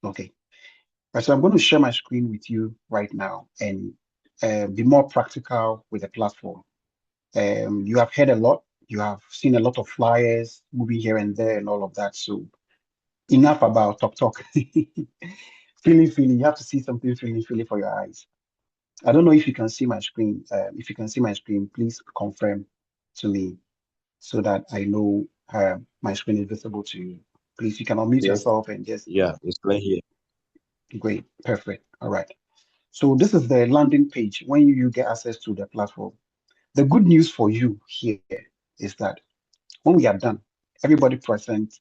Okay. Right, so I'm going to share my screen with you right now and be more practical with the platform. You have heard a lot. You have seen a lot of flyers moving here and there and all of that. So enough about talk. Feeling. You have to see something feeling for your eyes. I don't know if you can see my screen. If you can see my screen, please confirm to me so that I know my screen is visible to you. Please, you can unmute Yes, yourself and just yeah, it's clear here. great, perfect. All right. So this is the landing page when you get access to the platform. The good news for you here is that when we are done, everybody present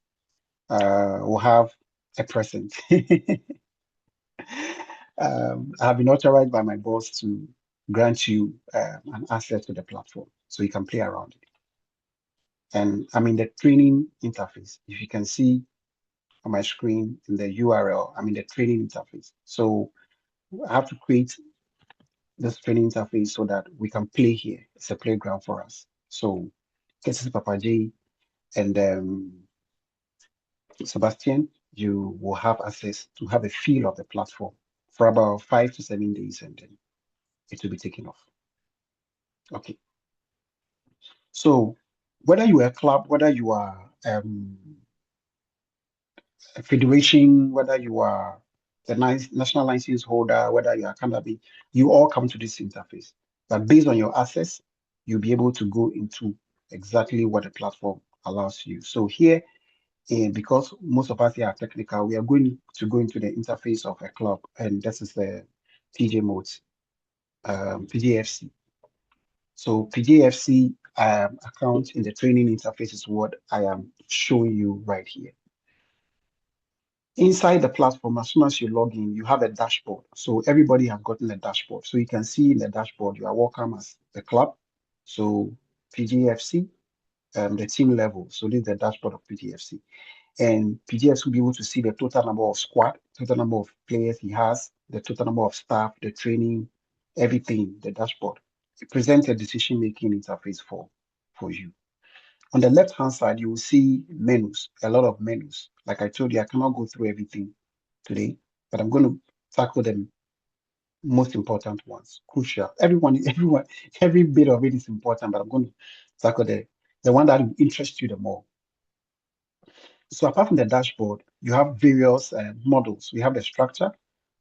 will have a present. I have been authorized by my boss to grant you an access to the platform so you can play around it. And I'm in the training interface. If you can see on my screen in the URL, I'm in the training interface. So I have to create this training interface so that we can play here. It's a playground for us. So this is Papa J and Sebastian, you will have access to have a feel of the platform for about 5 to 7 days, and then it will be taken off. Okay. So whether you are a club, whether you are a federation, whether you are the national license holder, whether you are cannabis, you all come to this interface. But based on your access, you'll be able to go into exactly what the platform allows you. So here, because most of us here are technical, we are going to go into the interface of a club, and this is the PJ modes, PJFC. So PJFC account in the training interface is what I am showing you right here. Inside the platform, as soon as you log in, you have a dashboard. So everybody have gotten a dashboard. So you can see in the dashboard, you are welcome as the club. So PGFC, the team level. So this is the dashboard of PGFC. And PGFC will be able to see the total number of squad, total number of players he has, the total number of staff, the training, everything, the dashboard. It presents a decision-making interface for you. On the left-hand side, you will see menus, a lot of menus. Like I told you, I cannot go through everything today, but I'm going to tackle the most important ones, crucial. Everyone, every bit of it is important, but I'm going to tackle the one that will interest you the more. So apart from the dashboard, you have various models. We have the structure.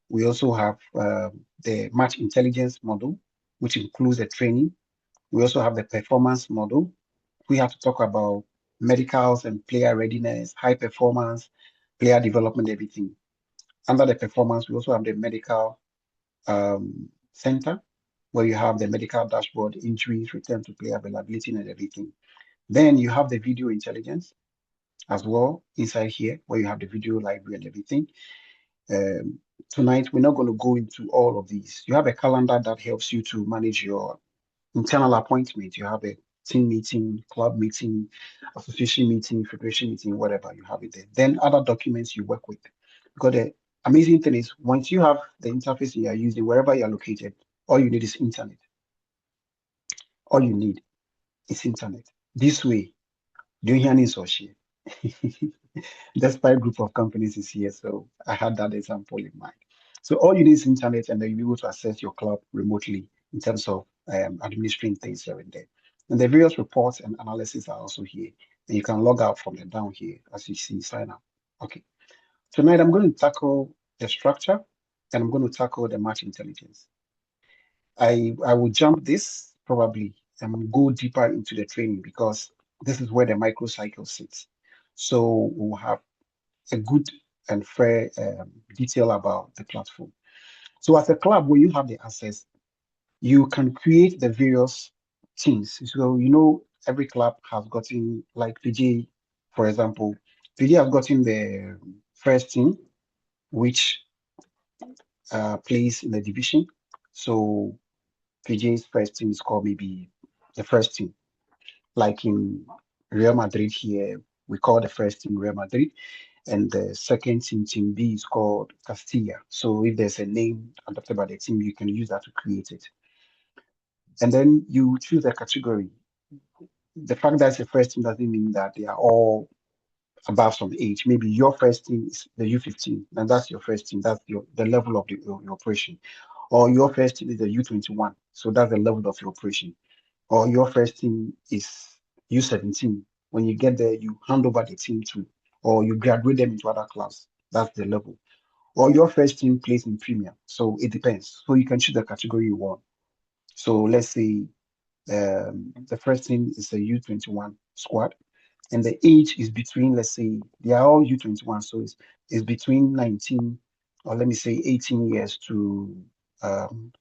We also have the match intelligence model, which includes the training. We also have the performance model. We have to talk about medicals and player readiness, high performance, player development, everything. Under the performance, we also have the medical center, where you have the medical dashboard, injuries, return to play availability, and everything. Then you have the video intelligence as well inside here, where you have the video library and everything. Um, Tonight, we're not going to go into all of these. You have a calendar that helps you to manage your internal appointments. You have a team meeting, club meeting, association meeting, federation meeting, whatever you have it there. Then other documents you work with. Because the amazing thing is once you have the interface you are using, wherever you are located, all you need is internet. All you need is internet. This way, do you hear any social? Despite group of companies is here, so I had that example in mind. So all you need is internet, and then you'll be able to access your club remotely in terms of administering things here and there. And the various reports and analysis are also here, and you can log out from the down here as you see. Sign up. Okay. Tonight I'm going to tackle the structure, and I'm going to tackle the match intelligence. I will jump this probably and go deeper into the training because this is where the microcycle sits. So we'll have a good and fair detail about the platform. So as a club, when you have the access, you can create the various teams. So every club has gotten like PG, for example, PG has gotten the first team, which plays in the division. So PG's first team is called maybe the first team. Like in Real Madrid here, we call the first team Real Madrid, and the second team, Team B, is called Castilla. So if there's a name adopted by the team, you can use that to create it. And then you choose a category. The fact that it's the first team doesn't mean that they are all above some age. Maybe your first team is the U15, and that's your first team. That's the level of your operation. Or your first team is the U21, so that's the level of your operation. Or your first team is U17. When you get there, you hand over the team to, or you graduate them into other class. That's the level. Or your first team plays in Premier. So it depends. So you can choose the category you want. So let's say the first team is a U21 squad, and the age is between, let's say, they are all U21, so it's between 19, or let me say 18 years to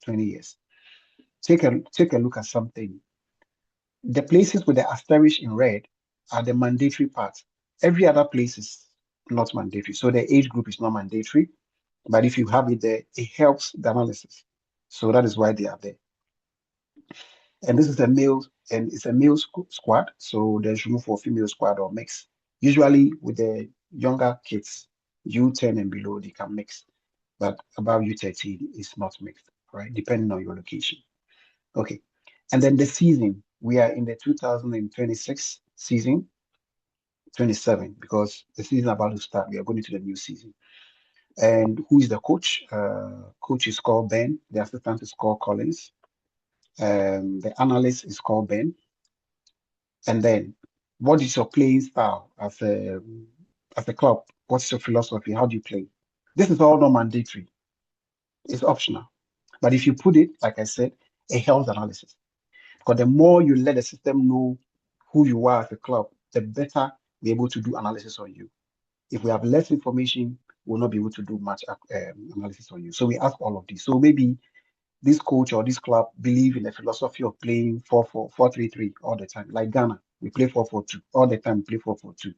20 years. Take a look at something. The places with the asterisk in red are the mandatory parts. Every other place is not mandatory. So the age group is not mandatory, but if you have it there, it helps the analysis. So that is why they are there. And this is a male, and it's a male squad. So there's room for female squad or mix. Usually with the younger kids, U10 and below, they can mix. But above U13 is not mixed, right? Depending on your location. Okay. And then the season, we are in the 2026 season, 27, because the season is about to start. We are going into the new season. And who is the coach? Coach is called Ben. The assistant is called Collins. The analyst is called Ben. And then, what is your playing style as a club? What's your philosophy? How do you play? This is all not mandatory. It's optional. But if you put it, like I said, it helps analysis. Because the more you let the system know who you are as a club, the better we're able to do analysis on you. If we have less information, we'll not be able to do much analysis on you. So we ask all of these. So maybe this coach or this club believe in the philosophy of playing 4-4-4-3-3 all the time. Like Ghana, we play 4-4-2 all the time. We play 4-4-2.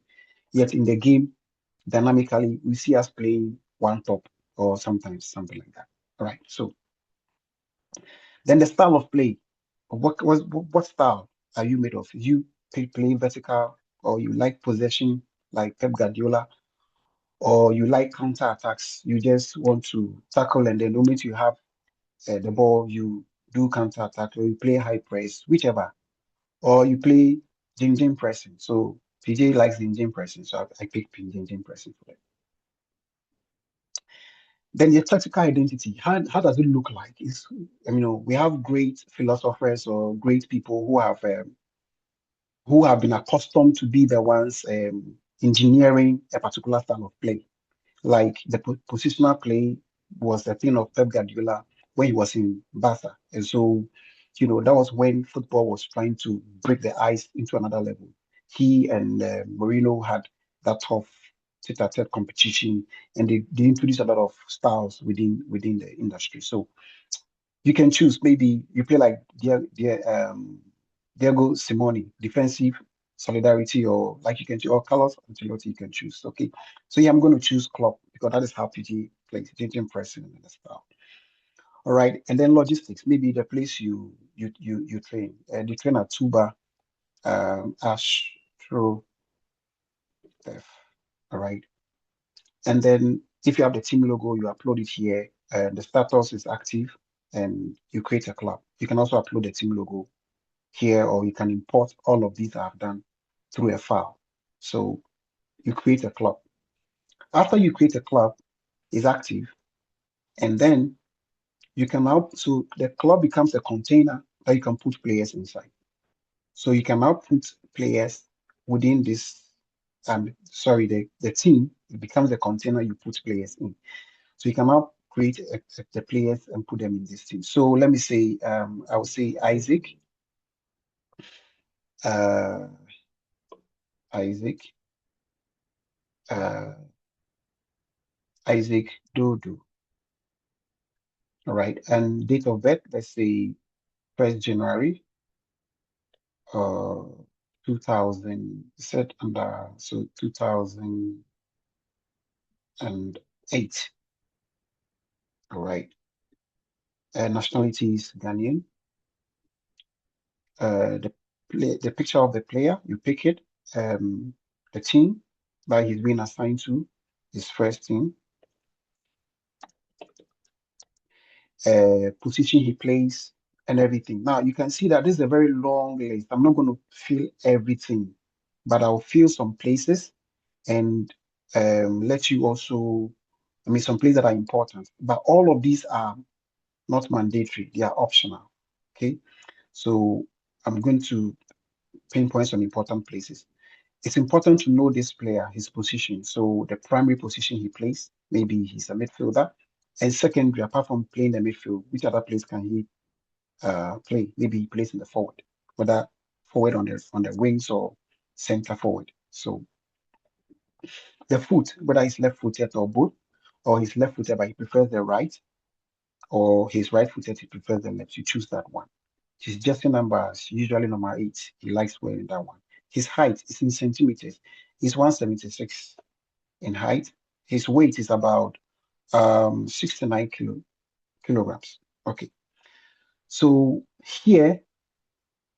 Yet in the game, dynamically, we see us playing one top or sometimes something like that. All right. So then the style of play. What style are you made of? You play vertical, or you like possession like Pep Guardiola, or you like counter attacks. You just want to tackle, and then the moment you have the ball, you do counter attack, or you play high press, whichever, or you play Jim pressing. So PJ likes Jim pressing, so I pick Jim pressing for that. Then your tactical identity, how does it look like? We have great philosophers or great people who have been accustomed to be the ones engineering a particular style of play. Like the positional play was the thing of Pep Guardiola when he was in Barca. And so, that was when football was trying to break the ice into another level. He and Mourinho had that tough tete-a-tete competition, and they introduced a lot of styles within the industry. So you can choose. Maybe you play like Diego Simone, defensive solidarity, or like you can choose, or Carlos Ancelotti, you can choose. Okay, so yeah, I'm going to choose Klopp because that is how PG plays, Jim pressing and the style. All right, and then logistics. Maybe the place you train. You train at Tuba, Ash, True, Def. All right, and then if you have the team logo, you upload it here. The status is active, and you create a club. You can also upload the team logo here, or you can import all of these I've done through a file. So you create a club. After you create a club, it's active, and then you can now, so the club becomes a container that you can put players inside. So you can now put players within this, sorry, the team, it becomes a container you put players in. So you can now create the players and put them in this team. So let me say, I would say uh, Isaac, uh, Isaac Dodo. All right. And date of birth, let's say 1st January, uh, 2000, set under, so 2008. All right. Nationality is Ghanaian. The picture of the player, you pick it. The team that he's been assigned to, his first team. Position he plays, and everything. Now you can see that this is a very long list. I'm not going to fill everything, but I'll fill some places, and let you also, I mean, some places that are important, but all of these are not mandatory, they are optional. Okay, so I'm going to pinpoint some important places. It's important to know this player, his position. So the primary position he plays, maybe he's a midfielder. And secondary, apart from playing the midfield, which other place can he play? Maybe he plays in the forward, whether forward on the wings or center forward. So the foot, whether he's left-footed or both, or he's left-footed but he prefers the right, or he's right-footed, he prefers the left. You choose that one. His jersey number is usually number 8. He likes wearing that one. His height is in centimeters. He's 176 in height. His weight is about 69 kilograms. Okay. So here,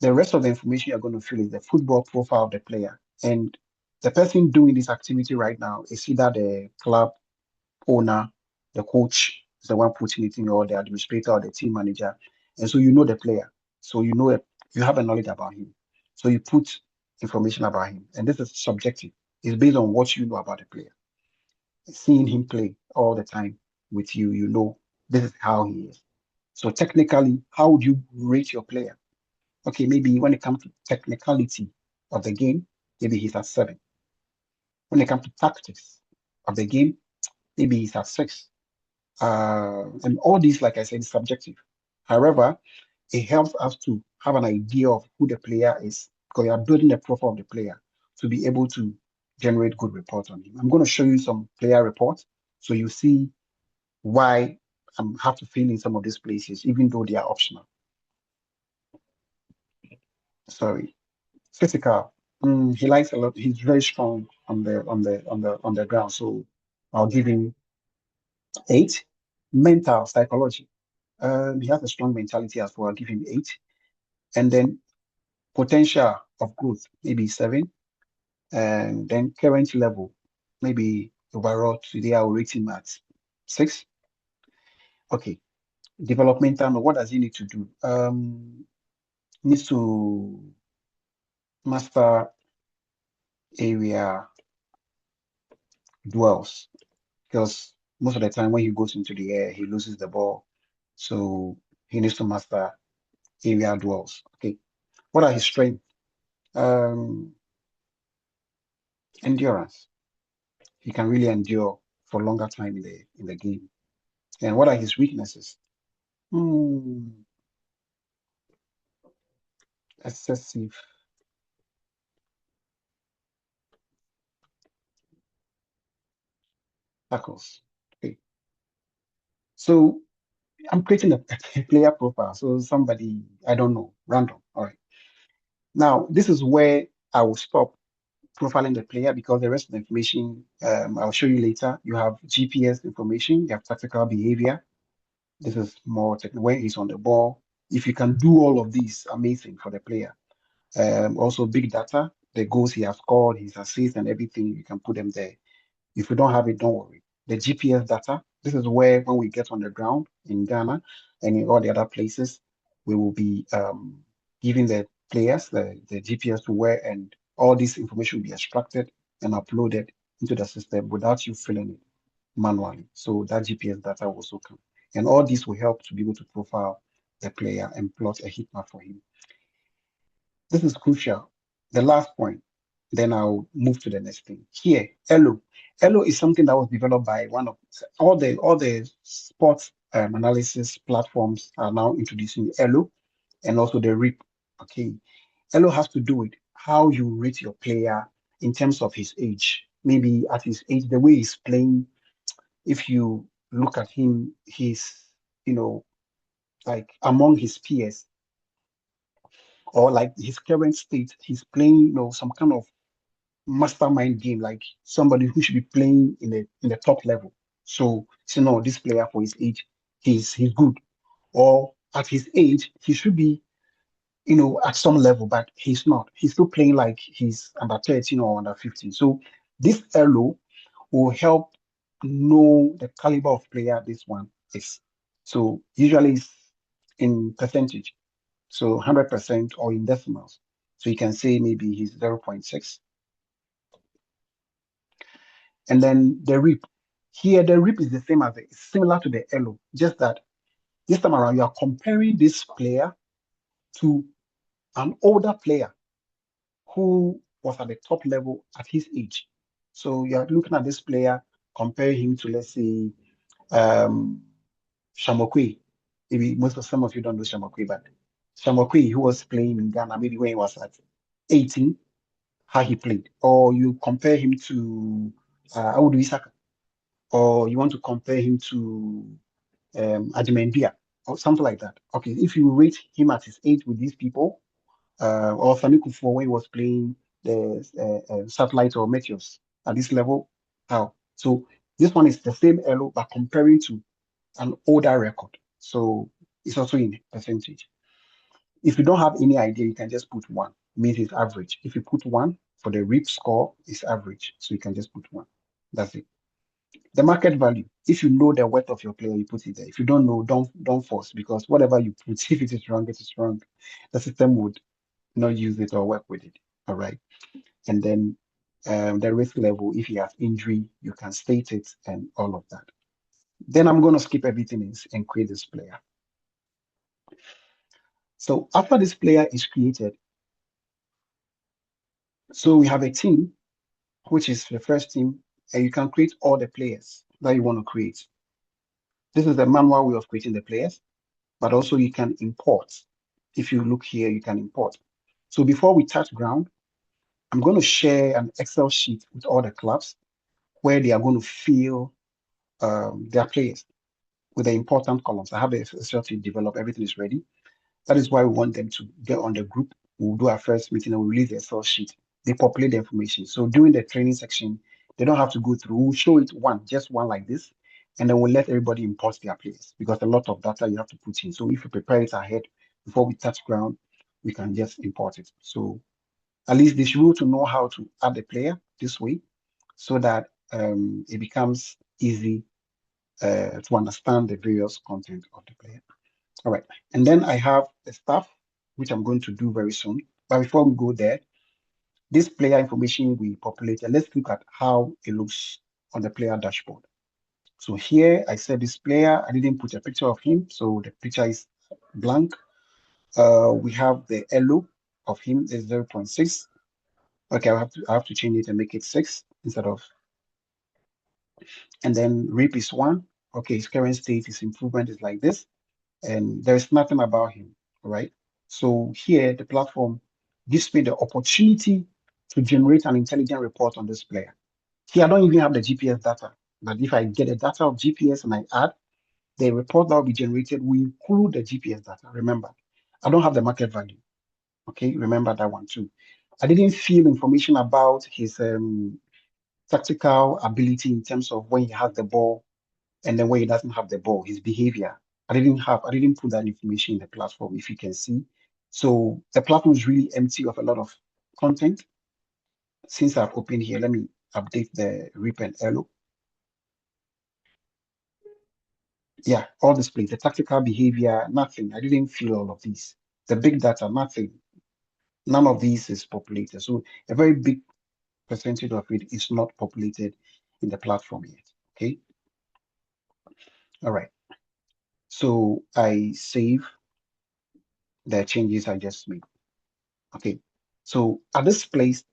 the rest of the information you're going to fill is the football profile of the player. And the person doing this activity right now is either the club owner, the coach is the one putting it in, or the administrator or the team manager. And so you know the player. So you know it, you have a knowledge about him. So you put information about him. And this is subjective. It's based on what you know about the player. Seeing him play all the time with you, you know this is how he is. So technically, how would you rate your player? Okay, maybe when it comes to technicality of the game, maybe he's at 7. When it comes to tactics of the game, maybe he's at 6. And all these, like I said, is subjective. However, it helps us to have an idea of who the player is because you are building a profile of the player to be able to generate good reports on him. I'm going to show you some player reports so you see why I have to fill in some of these places, even though they are optional. Sorry. Physical. He likes a lot. He's very strong on the ground. So I'll give him 8. Mental psychology. He has a strong mentality as well. I'll give him 8. And then potential of growth, maybe 7. And then current level, maybe overall today I'll rate him at 6. Okay. Developmental, what does he need to do? Needs to master area dwells because most of the time when he goes into the air, he loses the ball. So he needs to master area dwells. Okay. What are his strengths? Um, Endurance. He can really endure for longer time in the game. And what are his weaknesses? Hmm, excessive tackles. Okay. So I'm creating a player profile. So somebody, I don't know, random. All right. Now, this is where I will stop profiling the player because the rest of the information I'll show you later. You have GPS information, you have tactical behavior. This is more technical, when he's on the ball. If you can do all of these, amazing for the player. Also, big data, the goals he has scored, his assists, and everything, you can put them there. If you don't have it, don't worry. The GPS data, this is where when we get on the ground in Ghana and in all the other places, we will be giving the players the GPS to where, and all this information will be extracted and uploaded into the system without you filling it manually. So that GPS data will also come. And all this will help to be able to profile the player and plot a heat map for him. This is crucial. The last point, then I'll move to the next thing. Here, Elo. Elo is something that was developed by one of all the sports analysis platforms are now introducing Elo and also the RIP. Okay. Elo has to do with how you rate your player in terms of his age. Maybe at his age, the way he's playing, if you look at him, he's, like among his peers, or like his current state, he's playing, some kind of mastermind game, like somebody who should be playing in the top level. So no, this player for his age, he's good. Or at his age, he should be, at some level, but he's not. He's still playing like he's under 13 or under 15. So this LO will help know the caliber of player this one is. So usually it's in percentage. So 100% or in decimals. So you can say maybe he's 0.6. And then the RIP. Here, the RIP is the same as it's similar to the ELO, just that this time around you are comparing this player to an older player who was at the top level at his age. So you are looking at this player, compare him to, let's say, um, Shamokwe. Maybe most of some of you don't know Shamokwe, but Shamokwe, who was playing in Ghana, maybe when he was at 18, how he played. Or you compare him to Audu Isaka, or you want to compare him to Ajimendia, or something like that. Okay, if you rate him at his age with these people, or Sami Kufo when he was playing the satellite or Meteors at this level, how? So this one is the same elo, but comparing to an older record. So it's also in percentage. If you don't have any idea, you can just put one. Means it's average. If you put one for the RIP score, it's average. So you can just put one. That's it. The market value. If you know the worth of your player, you put it there. If you don't know, don't force because whatever you put, if it is wrong, it is wrong. The system would not use it or work with it. All right. And then the risk level, if you have injury, you can state it and all of that. Then I'm going to skip everything and create this player. So after this player is created, so we have a team, which is the first team, and you can create all the players that you want to create. This is the manual way of creating the players, but also you can import. If you look here, you can import. So before we touch ground, I'm going to share an Excel sheet with all the clubs where they are going to fill their players with the important columns. I have the Excel sheet developed, everything is ready. That is why we want them to get on the group. We'll do our first meeting and we'll release the Excel sheet. They populate the information. So during the training section, they don't have to go through. We'll show it just one like this, and then we'll let everybody import their players because a lot of data you have to put in. So if you prepare it ahead before we touch ground, we can just import it. So at least they should be able to know how to add the player this way so that it becomes easy to understand the various content of the player. All right. And then I have the stuff, which I'm going to do very soon. But before we go there, this player information we populated, let's look at how it looks on the player dashboard. So here I said this player, I didn't put a picture of him, so the picture is blank. We have the elo of him is 0.6. Okay, I have to change it and make it 6 instead of, and then RIP is 1. Okay, his current state, his improvement is like this. And there's nothing about him, right? So here, the platform gives me the opportunity to generate an intelligent report on this player. Here, I don't even have the GPS data, but if I get the data of GPS and I add, the report that will be generated will include the GPS data. Remember, I don't have the market value. Okay, remember that one too. I didn't feel information about his tactical ability in terms of when he has the ball and then when he doesn't have the ball, his behavior. I didn't put that information in the platform, if you can see. So the platform is really empty of a lot of content. Since I've opened here, let me update the RIP and ELO. Yeah, all displays, the tactical behavior, nothing. I didn't feel all of these. The big data, nothing. None of these is populated. So a very big percentage of it is not populated in the platform yet. Okay. All right. So I save the changes I just made. Okay. So at this place,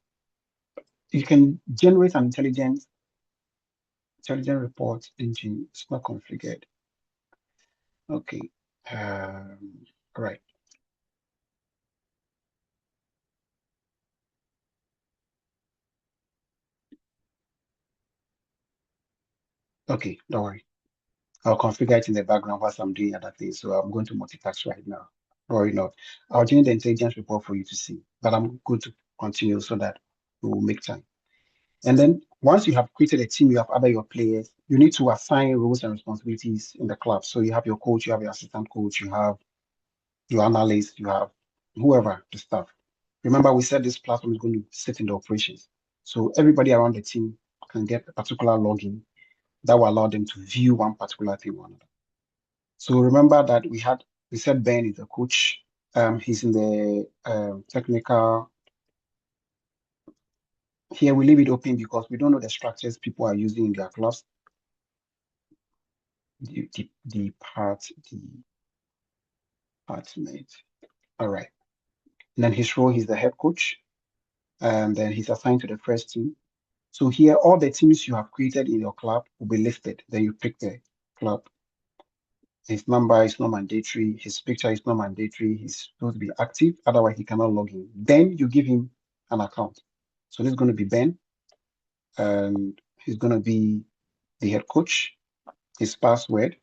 you can generate an intelligent report engine. It's not configured. Okay. All right. Okay, don't worry. I'll configure it in the background whilst I'm doing other things. So I'm going to multitask right now. Don't worry not. I'll generate the intelligence report for you to see, but I'm going to continue so that we will make time. And then once you have created a team, you have other your players, you need to assign roles and responsibilities in the club. So you have your coach, you have your assistant coach, you have your analyst, you have whoever, the staff. Remember, we said this platform is going to sit in the operations. So everybody around the team can get a particular login that will allow them to view one particular thing or another. So remember that we said Ben is a coach. He's in the technical Here we leave it open because we don't know the structures people are using in their clubs. Department. All right. And then his role, he's the head coach. And then he's assigned to the first team. So here, all the teams you have created in your club will be listed. Then you pick the club. His number is not mandatory. His picture is not mandatory. He's supposed to be active. Otherwise, he cannot log in. Then you give him an account. So this is going to be Ben. And he's going to be the head coach. His password,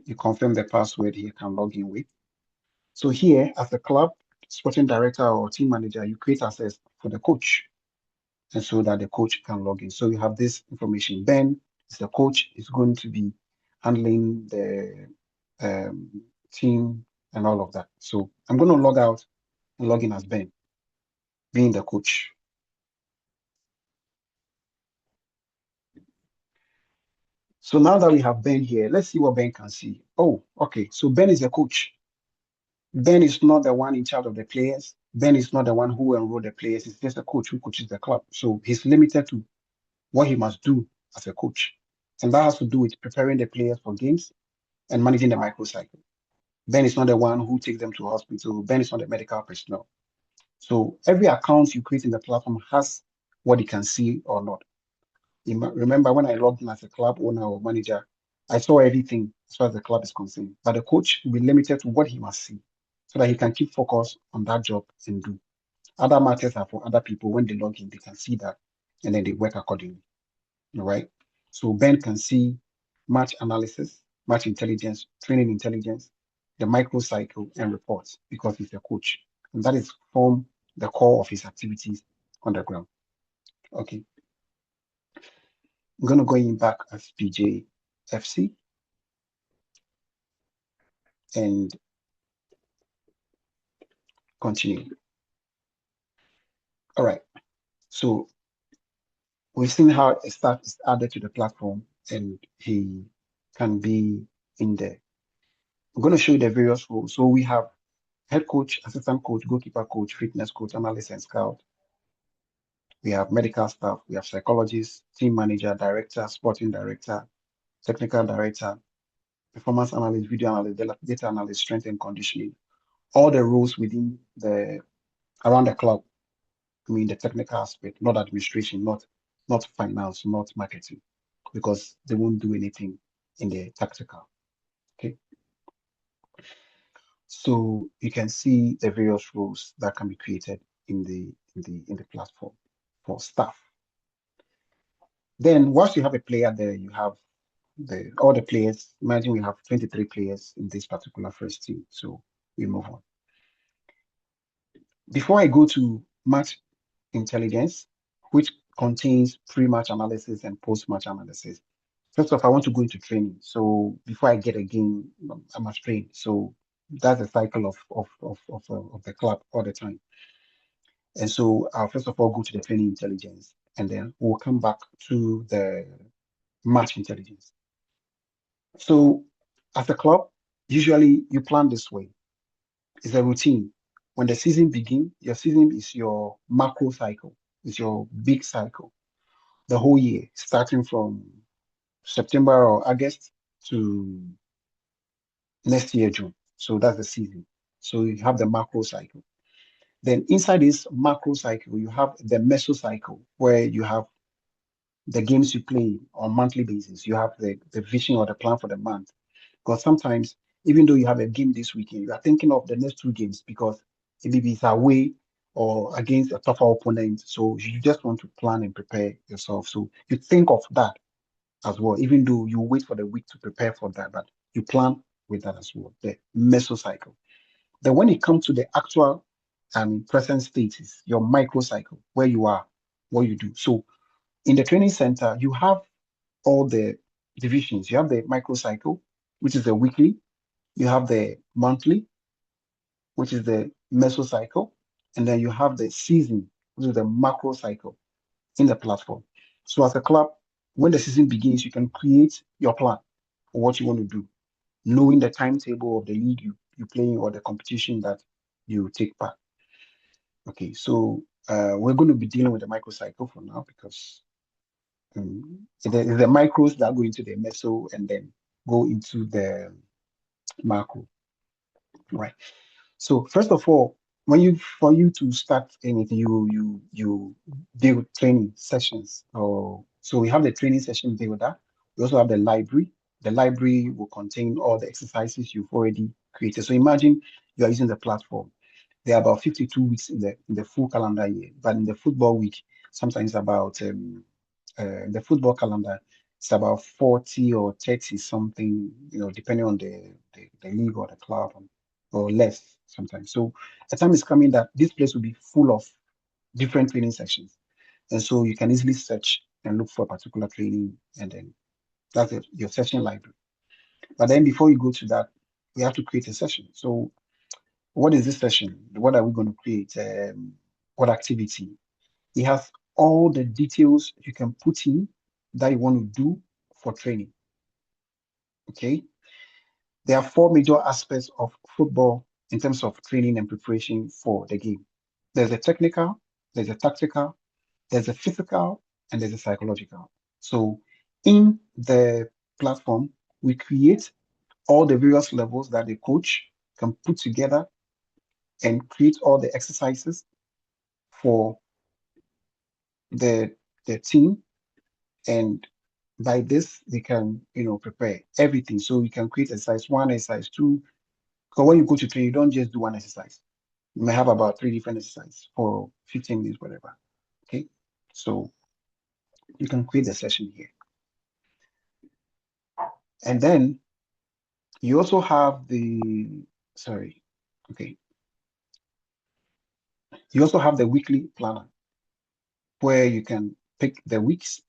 you confirm the password he can log in with. So here, as a club sporting director or team manager, you create access for the coach, and so that the coach can log in. So you have this information. Ben is the coach, is going to be handling the team and all of that. So I'm going to log out and log in as Ben, being the coach. So now that we have Ben here, let's see what Ben can see. Oh, okay. So Ben is the coach. Ben is not the one in charge of the players. Ben is not the one who enrolled the players. He's just a coach who coaches the club. So he's limited to what he must do as a coach. And that has to do with preparing the players for games and managing the microcycle. Ben is not the one who takes them to hospital. Ben is not the medical personnel. So every account you create in the platform has what he can see or not. Remember when I logged in as a club owner or manager, I saw everything as far as the club is concerned. But the coach will be limited to what he must see so that he can keep focus on that job and do. Other matters are for other people. When they log in, they can see that and then they work accordingly. All right. So Ben can see match analysis, match intelligence, training intelligence, the microcycle, and reports because he's a coach. And that is form the core of his activities on the ground. Okay. I'm going to go in back as PJFC and continue. All right. So we've seen how a staff is added to the platform and he can be in there. I'm going to show you the various roles. So we have head coach, assistant coach, goalkeeper coach, fitness coach, analyst, and scout. We have medical staff, we have psychologists, team manager, director, sporting director, technical director, performance analyst, video analyst, data analyst, strength and conditioning. All the roles within the around the club. I mean the technical aspect, not administration, not finance, not marketing, because they won't do anything in the tactical. Okay. So you can see the various roles that can be created in the platform for staff. Then once you have a player there, you have all the players. Imagine we have 23 players in this particular first team. So we move on. Before I go to match intelligence, which contains pre-match analysis and post-match analysis. First off, I want to go into training. So before I get a game, I must train. So that's the cycle of the club all the time. And so I'll first of all go to the training intelligence, and then we'll come back to the match intelligence. So as a club, usually you plan this way. It's a routine. When the season begins, your season is your macro cycle, it's your big cycle, the whole year, starting from September or August to next year, June. So that's the season. So you have the macro cycle. Then inside this macro cycle, you have the mesocycle, where you have the games you play on monthly basis. You have the vision or the plan for the month. Because sometimes, even though you have a game this weekend, you are thinking of the next two games because maybe it's away or against a tougher opponent. So you just want to plan and prepare yourself. So you think of that as well, even though you wait for the week to prepare for that, but you plan with that as well, the mesocycle. Then when it comes to the actual present state is your microcycle, where you are, what you do. So in the training center, you have all the divisions. You have the microcycle, which is the weekly. You have the monthly, which is the mesocycle. And then you have the season, which is the macro cycle in the platform. So as a club, when the season begins, you can create your plan for what you want to do, knowing the timetable of the league you play in or the competition that you take part. Okay, so We're going to be dealing with the microcycle for now because it's the micros that go into the meso and then go into the macro, right? So first of all, for you to start anything, you build training sessions. Or so we have the training session builder. We also have the library. The library will contain all the exercises you've already created. So imagine you are using the platform. There are about 52 weeks in the full calendar year, but in the football week, sometimes about the football calendar, it's about 40 or 30 something, depending on the league or the club, or less sometimes. So a time is coming that this place will be full of different training sections. And so you can easily search and look for a particular training, and then that's your session library. But then before you go to that, we have to create a session. So what is this session? What are we going to create? What activity? It has all the details you can put in that you want to do for training. Okay. There are four major aspects of football in terms of training and preparation for the game. There's a technical, there's a tactical, there's a physical, and there's a psychological. So in the platform, we create all the various levels that the coach can put together and create all the exercises for the the team. And by this they can prepare everything. So you can create exercise one, exercise two, because when you go to train, you don't just do one exercise. You may have about three different exercises for 15 minutes, whatever. Okay, so you can create the session here. And then you also have sorry, okay, you also have the weekly planner where you can pick the weeks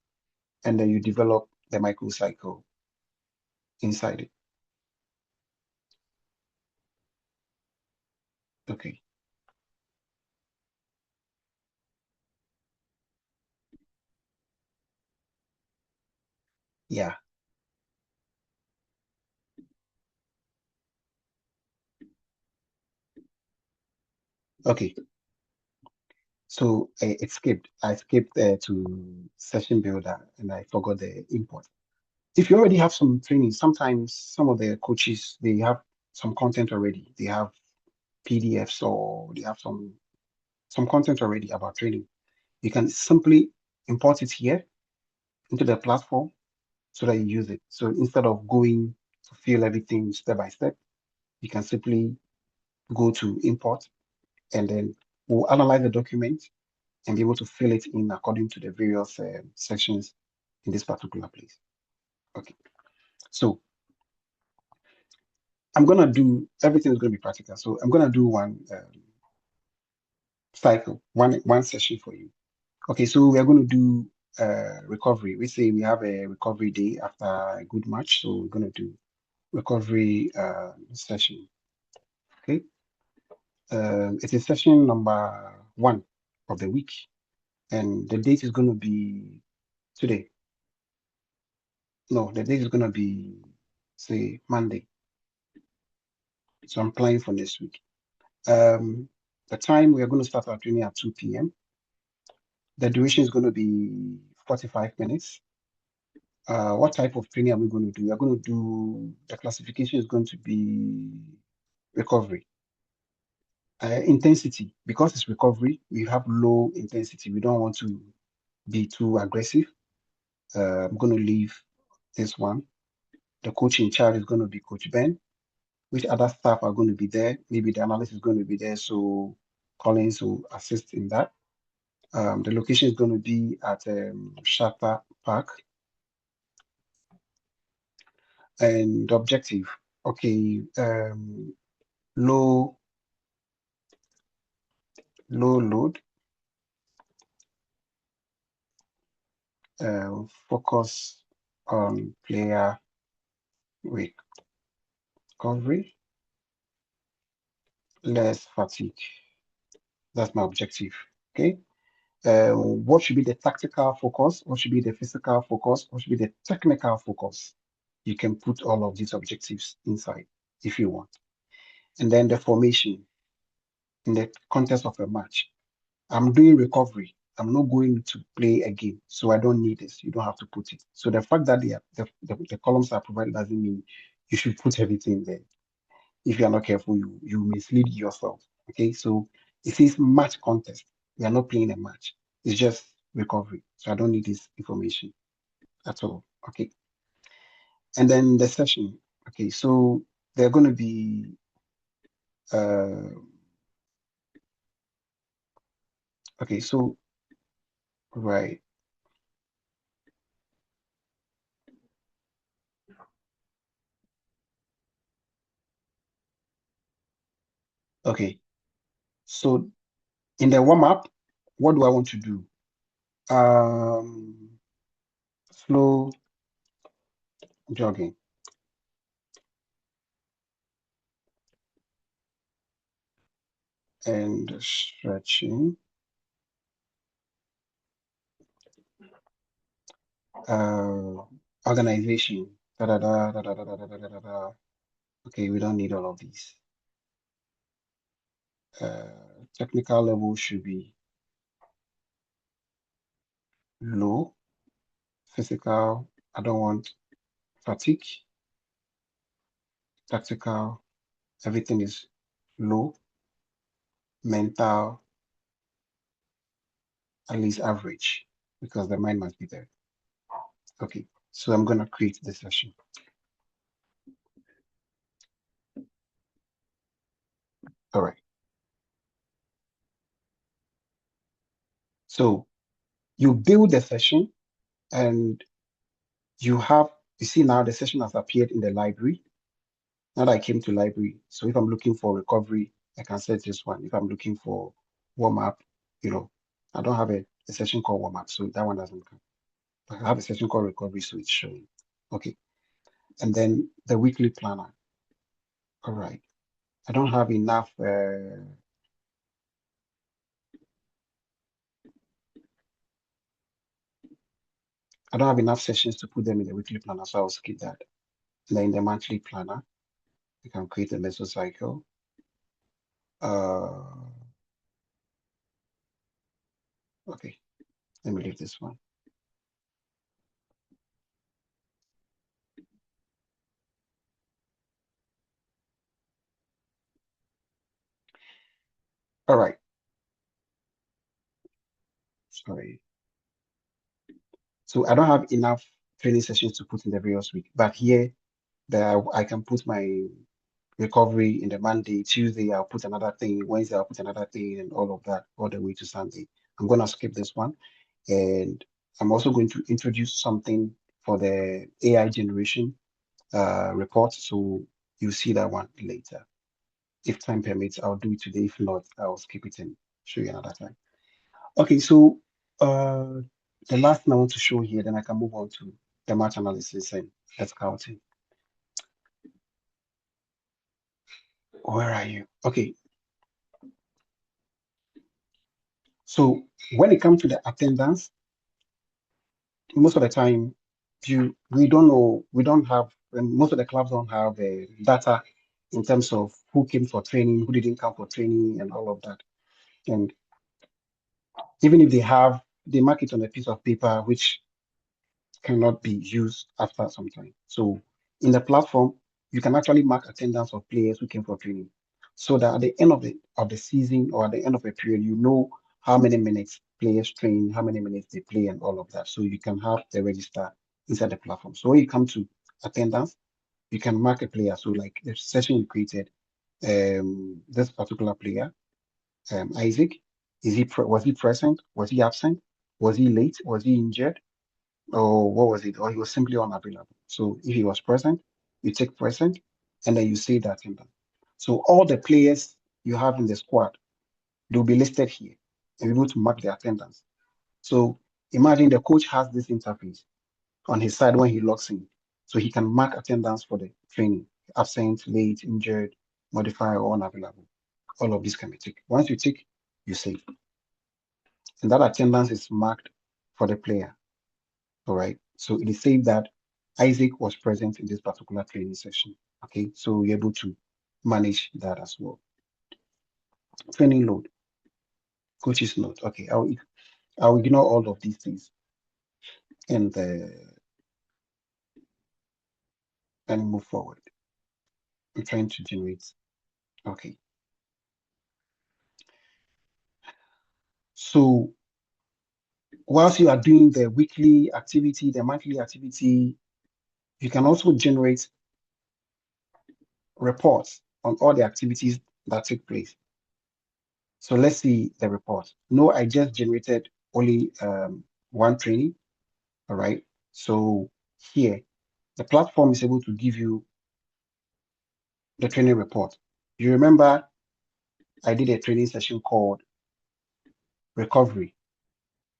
and then you develop the microcycle inside it. Okay, yeah, okay. So it skipped. I skipped to session builder and I forgot the import. If you already have some training, sometimes some of the coaches, they have some content already. They have PDFs or they have some content already about training. You can simply import it here into the platform so that you use it. So instead of going to fill everything step by step, you can simply go to import and then we'll analyze the document and be able to fill it in according to the various sections in this particular place. Okay, so I'm gonna do everything is gonna be practical. So I'm gonna do one cycle, one session for you. Okay, so we are going to do recovery. We say we have a recovery day after a good match, so we're going to do recovery session. Okay, it is session number 1 of the week, and the date is going to be today. No, the date is going to be say Monday. So I'm planning for next week. The time we are going to start our training at 2 p.m. The duration is going to be 45 minutes. What type of training are we going to do? We're going to do, the classification is going to be recovery. Intensity, because it's recovery, we have low intensity. We don't want to be too aggressive. I'm going to leave this one. The coach in charge is going to be Coach Ben. Which other staff are going to be there? Maybe the analyst is going to be there, so Collins will assist in that. The location is going to be at Shatta Park. And the objective, okay, low load, focus on player recovery, less fatigue. That's my objective. Okay. What should be the tactical focus? What should be the physical focus? What should be the technical focus? You can put all of these objectives inside if you want. And then the formation in the context of a match. I'm doing recovery. I'm not going to play again, so I don't need this. You don't have to put it. So the fact that the columns are provided doesn't mean you should put everything there. If you are not careful, you mislead yourself. Okay, so it says match contest. We are not playing a match. It's just recovery. So I don't need this information at all. Okay, and then the session. Okay, so they're going to be uh, okay. So right. Okay, so in the warm up, what do I want to do? Slow jogging and stretching. Uh, organization. Da, da, da, da, da, da, da, da, da, da, da. Okay, we don't need all of these. Technical level should be low. Physical, I don't want fatigue. Tactical, everything is low. Mental, at least average, because the mind must be there. Okay, so I'm gonna create the session. All right. So you build the session and you see now the session has appeared in the library. Now that I came to library, so if I'm looking for recovery, I can set this one. If I'm looking for warm up, you know, I don't have a session called warm up, so that one doesn't come. I have a session called recovery, so it's showing. Okay. And then the weekly planner. All right. I don't have enough I don't have enough sessions to put them in the weekly planner, so I'll skip that. And then in the monthly planner, you can create a mesocycle. Uh, okay, let me leave this one. All right, sorry. So I don't have enough training sessions to put in the various week, but here there I can put my recovery in the Monday, Tuesday I'll put another thing, Wednesday I'll put another thing, and all of that all the way to Sunday. I'm gonna skip this one, and I'm also going to introduce something for the AI generation report. So you'll see that one later. If time permits, I'll do it today. If not, I'll skip it and show you another time. Okay, so uh, the last thing I want to show here, then I can move on to the match analysis and the scouting. Where are you? Okay, so when it comes to the attendance, most of the time, we don't know, we don't have, and most of the clubs don't have data in terms of who came for training, who didn't come for training, and all of that. And even if they have, they mark it on a piece of paper, which cannot be used after some time. So in the platform, you can actually mark attendance of players who came for training, so that at the end of the season or at the end of a period, you know how many minutes players train, how many minutes they play, and all of that. So you can have the register inside the platform. So when you come to attendance, you can mark a player. So like the session you created, this particular player, Isaac, was he present? Was he absent? Was he late? Was he injured? Or what was it? Or he was simply unavailable. So if he was present, you take present and then you say that in them. So all the players you have in the squad, they'll be listed here and be able to mark the attendance. So imagine the coach has this interface on his side when he logs in. So he can mark attendance for the training, absent, late, injured, modifier, or unavailable. All of these can be ticked. Once you tick, you save. And that attendance is marked for the player. All right. So it is saying that Isaac was present in this particular training session. Okay. So you're able to manage that as well. Training load. Coach's note. Okay, I'll ignore all of these things and move forward. I'm trying to generate. Okay, so whilst you are doing the weekly activity, the monthly activity, you can also generate reports on all the activities that take place. So let's see the report. No, I just generated only one training. All right. So here, the platform is able to give you the training report. You remember I did a training session called recovery.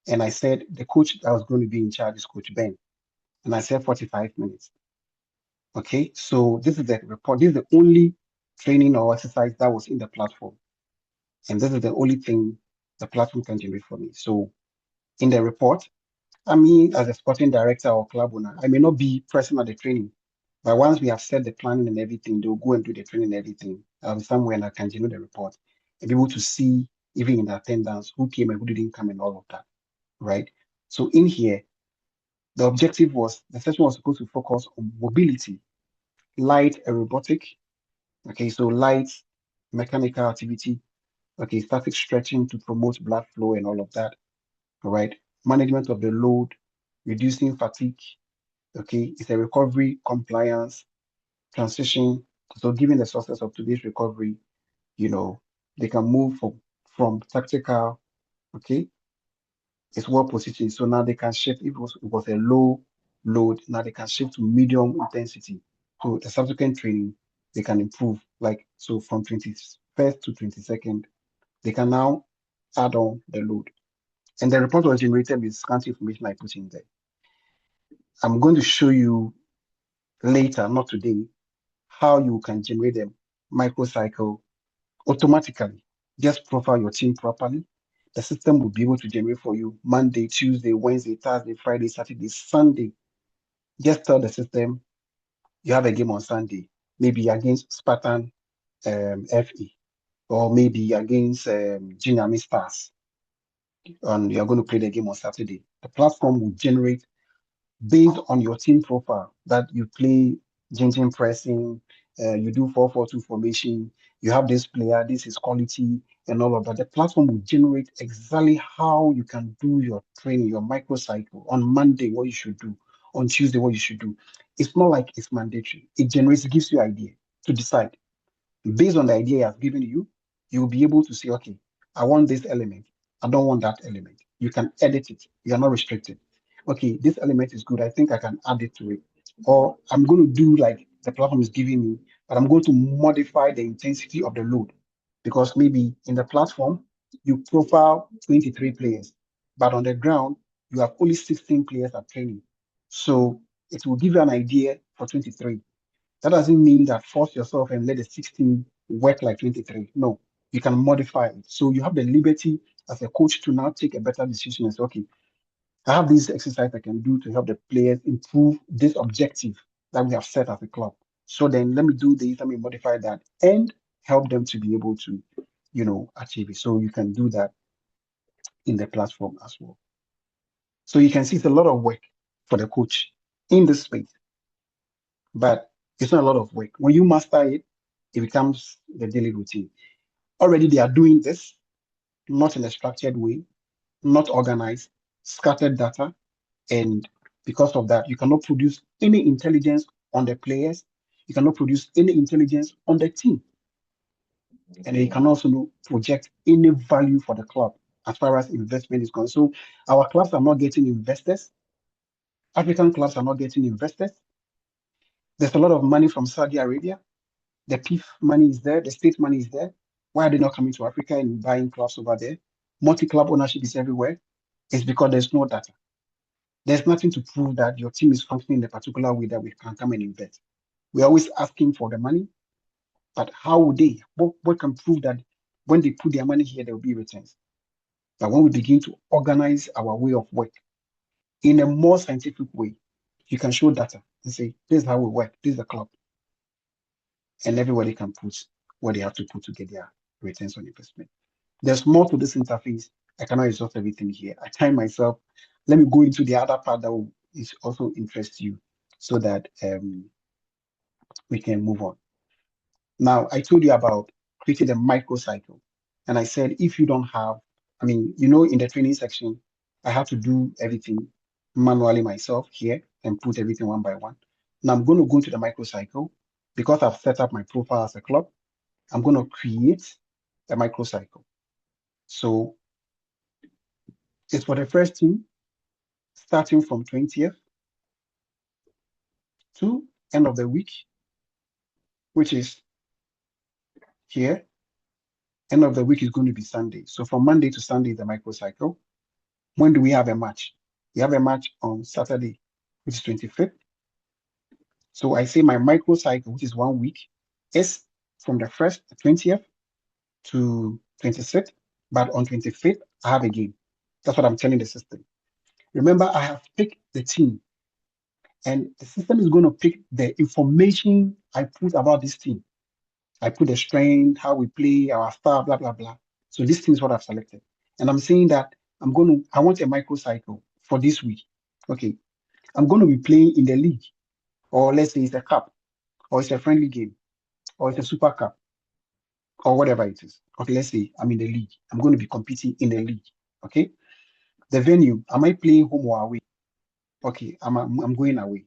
And I said the coach that was going to be in charge is Coach Ben. And I said 45 minutes. Okay. So this is the report. This is the only training or exercise that was in the platform. And this is the only thing the platform can generate for me. So in the report, I mean, as a sporting director or club owner, I may not be present at the training, but once we have set the planning and everything, they'll go and do the training and everything. I'll be somewhere and I can generate the report and be able to see, even in the attendance, who came and who didn't come and all of that, right? So in here, the objective was the session was supposed to focus on mobility, light aerobotic, okay, so light mechanical activity, okay, static stretching to promote blood flow and all of that, all right? Management of the load, reducing fatigue, okay, it's a recovery, compliance, transition. So given the success of today's recovery, you know, they can move from tactical, okay, it's well positioned. So now they can shift, if it was a low load, now they can shift to medium intensity. So the subsequent training, they can improve. Like, so from 21st to 22nd, they can now add on the load. And the report was generated with scant information I put in there. I'm going to show you later, not today, how you can generate a microcycle automatically. Just profile your team properly. The system will be able to generate for you Monday, Tuesday, Wednesday, Thursday, Friday, Saturday, Sunday. Just tell the system you have a game on Sunday, maybe against Spartan FE, or maybe against Junior Stars, and you're going to play the game on Saturday. The platform will generate based on your team profile that you play Jinjin pressing, you do 4-4-2 formation, you have this player, this is quality, and all of that. The platform will generate exactly how you can do your training, your microcycle on Monday, what you should do, on Tuesday, what you should do. It's not like it's mandatory. It generates, it gives you idea to decide. Based on the idea he has given you, you will be able to say, okay, I want this element. I don't want that element. You can edit it. You are not restricted. Okay, this element is good. I think I can add it to it. Or I'm going to do like the platform is giving me, but I'm going to modify the intensity of the load. Because maybe in the platform, you profile 23 players, but on the ground, you have only 16 players at training. So it will give you an idea for 23. That doesn't mean that force yourself and let the 16 work like 23. No, you can modify it. So you have the liberty as a coach to now take a better decision and say, okay, I have this exercise I can do to help the players improve this objective that we have set as a club. So then let me do this, let me modify that and help them to be able to, achieve it. So you can do that in the platform as well. So you can see it's a lot of work for the coach in this space, but it's not a lot of work. When you master it, it becomes the daily routine. Already they are doing this, not in a structured way, not organized, scattered data. And because of that, you cannot produce any intelligence on the players. You cannot produce any intelligence on the team. And you can also project any value for the club as far as investment is concerned. So our clubs are not getting investors. African clubs are not getting investors. There's a lot of money from Saudi Arabia. The PIF money is there, the state money is there. Why are they not coming to Africa and buying clubs over there? Multi-club ownership is everywhere. It's because there's no data. There's nothing to prove that your team is functioning in a particular way that we can come and invest. We're always asking for the money, but how would they? What can prove that when they put their money here, there will be returns? But when we begin to organize our way of work in a more scientific way, you can show data and say, this is how we work, this is the club. And everybody can put what they have to put to get their returns on investment. There's more to this interface. I cannot exhaust everything here. I time myself. Let me go into the other part that is also interest you so that we can move on. Now, I told you about creating a microcycle. And I said, if you don't have, I mean, in the training section, I have to do everything manually myself here and put everything one by one. Now I'm going to go into the microcycle because I've set up my profile as a club. I'm going to create a microcycle. So it's for the first team starting from 20th to end of the week, which is here. End of the week is going to be Sunday. So from Monday to Sunday is the microcycle. When do we have a match? We have a match on Saturday, which is 25th. So I say my microcycle, which is 1 week, is from the first 20th to 26th, but on 25th, I have a game. That's what I'm telling the system. Remember, I have picked the team, and the system is going to pick the information I put about this team. I put the strength, how we play, our style, blah, blah, blah. So this thing is what I've selected. And I'm saying that I want a microcycle for this week. Okay. I'm going to be playing in the league, or let's say it's a cup, or it's a friendly game, or it's a super cup, or whatever it is. Okay, let's say I'm in the league. I'm going to be competing in the league. Okay. The venue, am I playing home or away? Okay, I'm going away.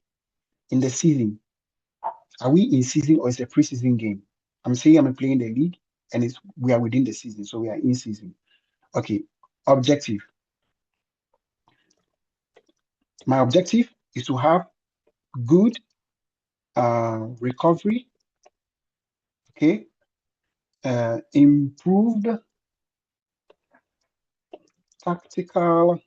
In the season, are we in season or it's a preseason game? I'm saying I'm playing the league and we are within the season, so we are in season. Okay, objective. My objective is to have good recovery, okay, improved tactical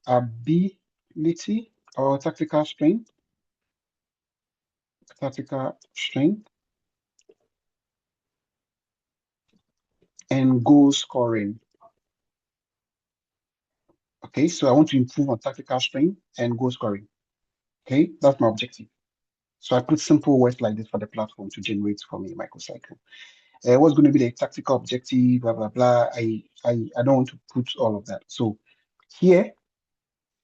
ability or tactical strength, and goal scoring. Okay, so I want to improve on tactical strength and goal scoring. Okay, that's my objective. So I put simple words like this for the platform to generate for me a microcycle. What's going to be the tactical objective, blah, blah, blah. I don't want to put all of that. So here,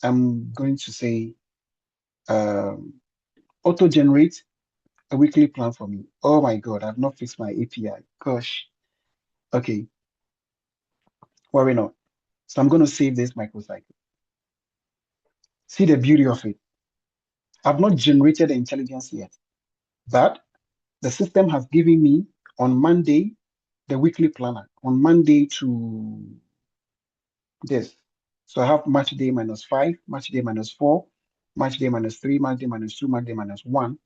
I'm going to say um, auto-generate a weekly plan for me. Oh my God, I've not fixed my API. Gosh. Okay, worry not. So I'm going to save this microcycle. See the beauty of it. I've not generated the intelligence yet, but the system has given me on Monday the weekly planner. On Monday to this. So I have match day -5, match day -4, match day -3, match day -2, match day -1,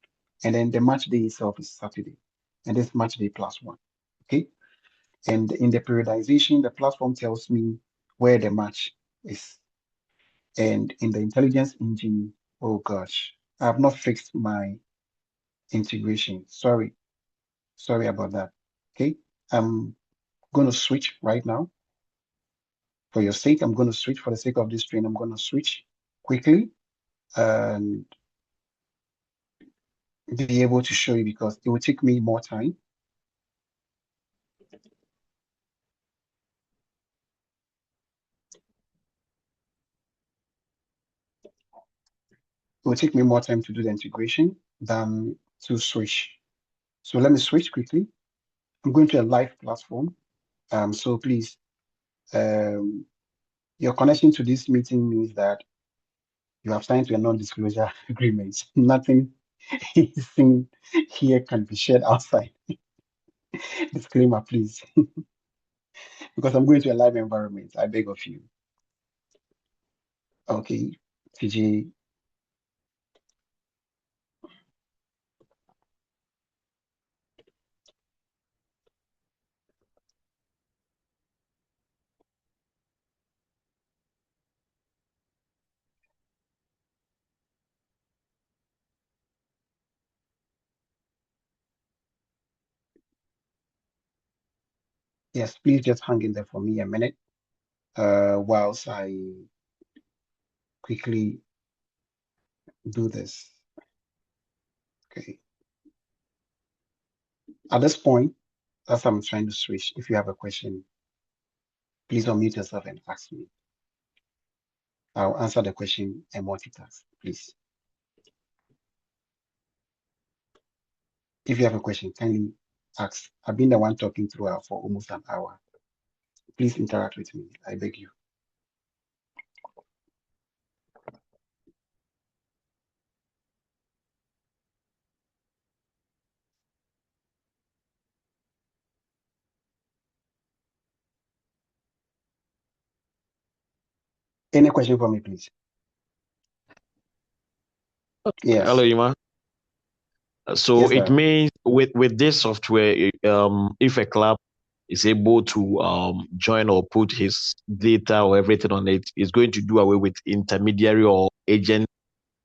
and then the match day itself is Saturday, and this match day +1. Okay. And in the periodization, the platform tells me where the match is. And in the intelligence engine, oh gosh, I have not fixed my integration. Sorry about that. Okay. I'm going to switch right now. For your sake, I'm going to switch for the sake of this train. I'm going to switch quickly and be able to show you because it will take me more time. It will take me more time to do the integration than to switch. So let me switch quickly. I'm going to a live platform. So please, um, your connection to this meeting means that you have signed to a non-disclosure agreement. Nothing is in here can be shared outside. Disclaimer, please, because I'm going to a live environment. I beg of you. Okay, TJ. Yes, please just hang in there for me a minute whilst I quickly do this. Okay. At this point, That's how I'm trying to switch. If you have a question, please unmute yourself and ask me. I'll answer the question and multitask, please. If you have a question, kindly ask. I've been the one talking throughout for almost an hour. Please interact with me. I beg you. Any question for me, please? Hello, Yes. Ima. So Yes, it sir. means with this software, if a club is able to join or put his data or everything on it, it's going to do away with intermediary or agent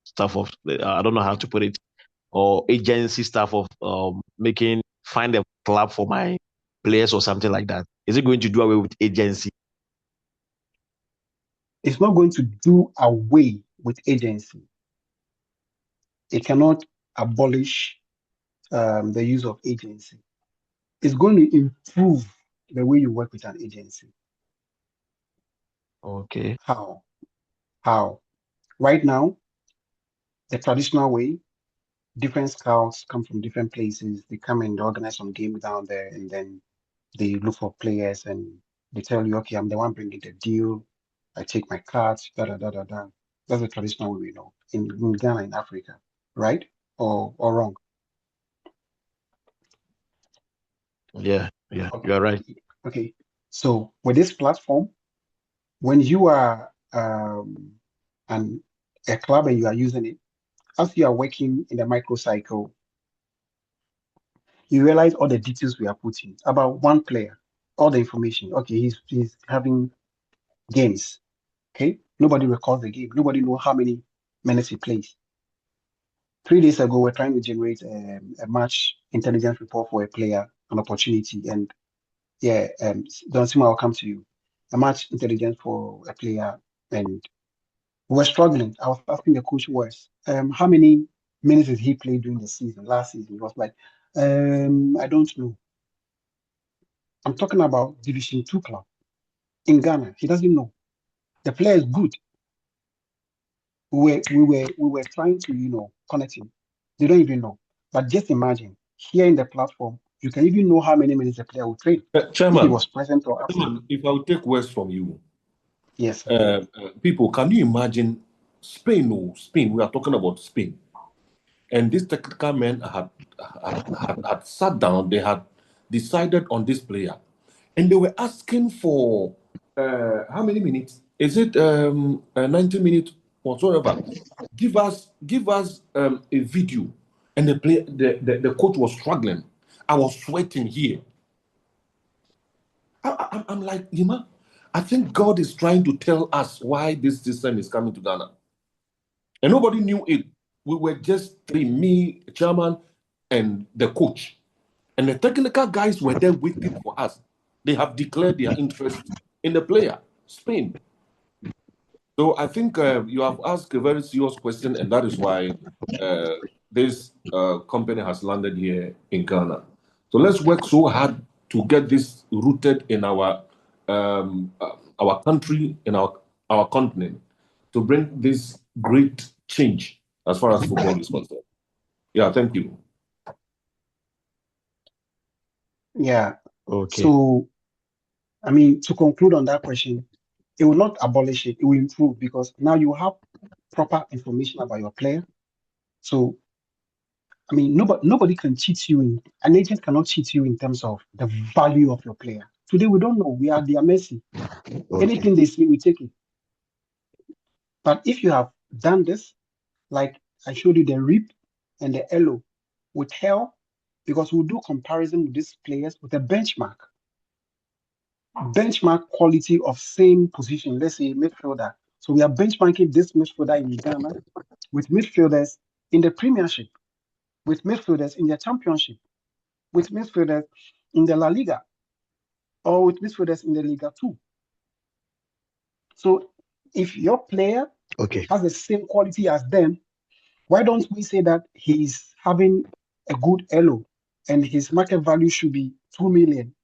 stuff of I don't know how to put it, or agency stuff of making find a club for my players or something like that. Is it going to do away with agency? It's not going to do away with agency. It cannot abolish the use of agency. It's going to improve the way you work with an agency. Okay. How? How? Right now, the traditional way, different scouts come from different places. They come and organize some game down there, and then they look for players and they tell you, okay, I'm the one bringing the deal. I take my cards, da da da da da. That's the traditional way we know in Ghana, in Africa, right? Or wrong? Yeah, Okay, you're right. okay. So with this platform, when you are an a club and you are using it, as you are working in the microcycle, you realize all the details we are putting about one player, all the information. Okay, he's having games. Okay, nobody records the game. Nobody know how many minutes he plays. 3 days ago, we're trying to generate a match intelligence report for a player, an opportunity, and yeah, Don Sima, I'll come to you. A match intelligence for a player, and we were struggling. I was asking the coach was, how many minutes did he play during the season, last season? He was like, I don't know. I'm talking about Division 2 club in Ghana. He doesn't know. The player is good. We were trying to, connect him. They don't even know. But just imagine here in the platform, you can even know how many minutes the player will train if he Chairman, was present or absent. if I will take words from you, Yes, sir. people, can you imagine Spain? Oh, Spain, we are talking about Spain. And these technical men had sat down, they had decided on this player. And they were asking for how many minutes? Is it 90 minutes whatsoever? Give us a video. And the coach was struggling. I was sweating here. I'm like, Yima, I think God is trying to tell us why this system is coming to Ghana. And nobody knew it. We were just three, me, chairman, and the coach. And the technical guys were there waiting for us. They have declared their interest in the player, Spain. So I think you have asked a very serious question, and that is why uh, this company has landed here in Ghana. So let's work so hard to get this rooted in our country, in our continent, to bring this great change as far as football is concerned. Yeah, thank you. Yeah. Okay. So, I mean, to conclude on that question, it will not abolish it, it will improve because now you have proper information about your player. So, I mean, nobody can cheat you an agent cannot cheat you in terms of the value of your player. Today, we don't know. We are at their mercy. Okay. Anything they say, we take it. But if you have done this, like I showed you the RIP and the ELO with hell, because we'll do comparison with these players with a benchmark quality of same position, let's say midfielder. So we are benchmarking this midfielder in Ghana with midfielders in the Premiership, with midfielders in the Championship, with midfielders in the La Liga, or with midfielders in the Liga 2. So if your player Okay. has the same quality as them, why don't we say that he's having a good elo and his market value should be 2 million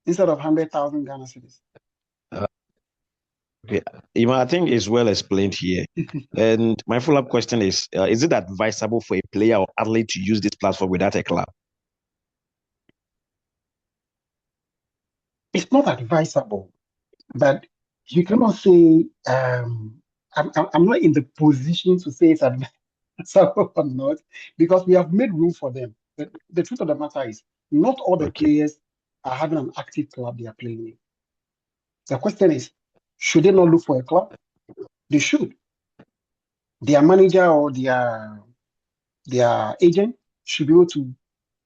instead of 100,000 Ghana cedis. Okay, Ima, I think it's well explained here. And my follow-up question is it advisable for a player or athlete to use this platform without a club? It's not advisable, but you cannot say, I'm not in the position to say it's advisable or not, because we have made room for them. The truth of the matter is, not all the Okay. players are having an active club they are playing in. The question is, should they not look for a club? They should. Their manager or their agent should be able to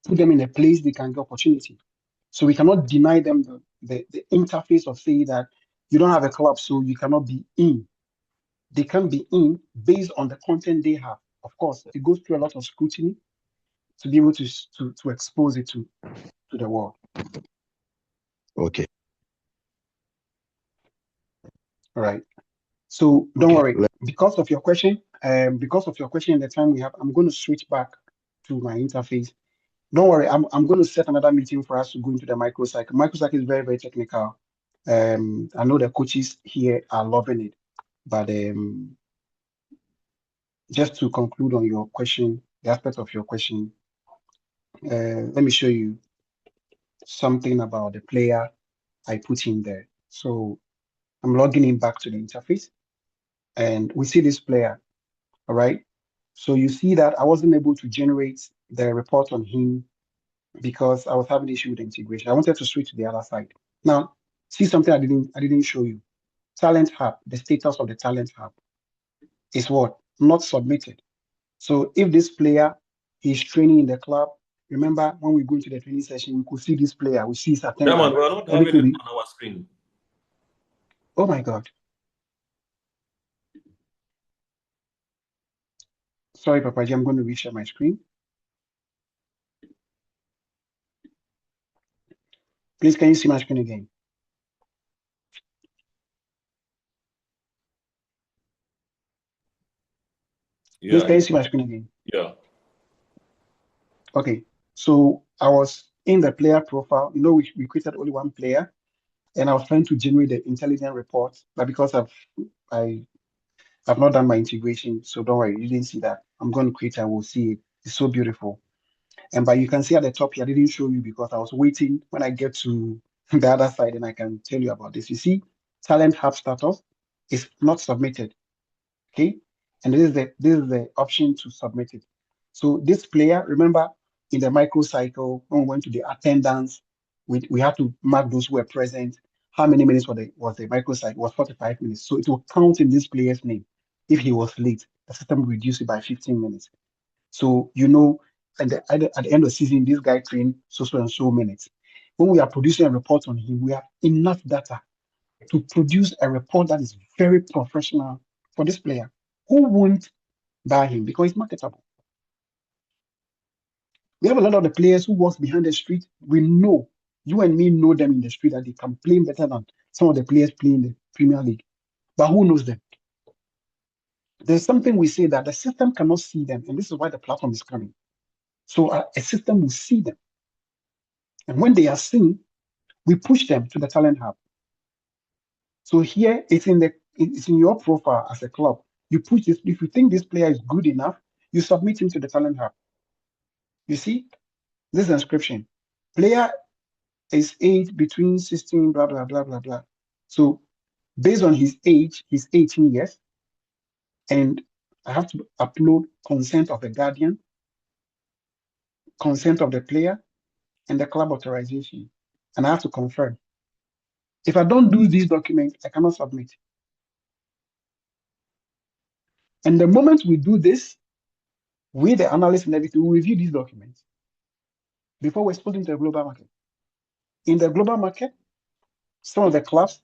put them in a place they can get opportunity. So we cannot deny them the interface of saying that you don't have a club, so you cannot be in. They can be in based on the content they have. Of course, it goes through a lot of scrutiny to be able to expose it to the world. Okay. All right. So don't Okay. worry. Because of your question, and the time we have, I'm going to switch back to my interface. Don't worry, I'm going to set another meeting for us to go into the microcycle. Microcycle is very, very technical. I know the coaches here are loving it, but just to conclude on your question, the aspect of your question, let me show you something about the player I put in there. So I'm logging in back to the interface, and we see this player. All right. So you see that I wasn't able to generate the report on him because I was having issue with integration. I wanted to switch to the other side. Now, see something I didn't show you. Talent Hub, the status of the Talent Hub is what? Not submitted. So if this player is training in the club, remember when we go into the training session, we could see this player, we see his Chairman, attendance, we are not having everything. it on our screen. Oh my God. Sorry, Papaji, I'm going to reshare my screen. Please, can you see my screen again? Please, Yeah. can you see my screen again? Yeah. Okay. So I was in the player profile. You know, we created only one player, and I was trying to generate the intelligent report, but because I've not done my integration, so don't worry, you didn't see that. I'm going to create, I will see it. It's so beautiful. And but you can see at the top here, I didn't show you because I was waiting when I get to the other side and I can tell you about this. You see, Talent Hub status is not submitted. Okay. And this is the option to submit it. So this player, remember in the microcycle, when we went to the attendance, we had to mark those who were present. How many minutes was the microcycle? It was 45 minutes. So it will count in this player's name. If he was late, the system will reduce it by 15 minutes. So you know, at the end of the season, this guy trained so and so minutes. When we are producing a report on him, we have enough data to produce a report that is very professional for this player. Who won't buy him because it's marketable? We have a lot of the players who walks behind the street. We know, you and me know them in the street that they can play better than some of the players playing the Premier League. But who knows them? There's something we say that the system cannot see them, and this is why the platform is coming. So a system will see them. And when they are seen, we push them to the Talent Hub. So here it's in your profile as a club. You push this. If you think this player is good enough, you submit him to the Talent Hub. You see, this inscription. Player is age between 16, blah, blah, blah, blah, blah. So based on his age, he's 18 years. And I have to upload consent of the guardian, consent of the player, and the club authorization. And I have to confirm. If I don't do these documents, I cannot submit. And the moment we do this, we, the analysts and everything, we review these documents before we're exposing to the global market. In the global market, some of the clubs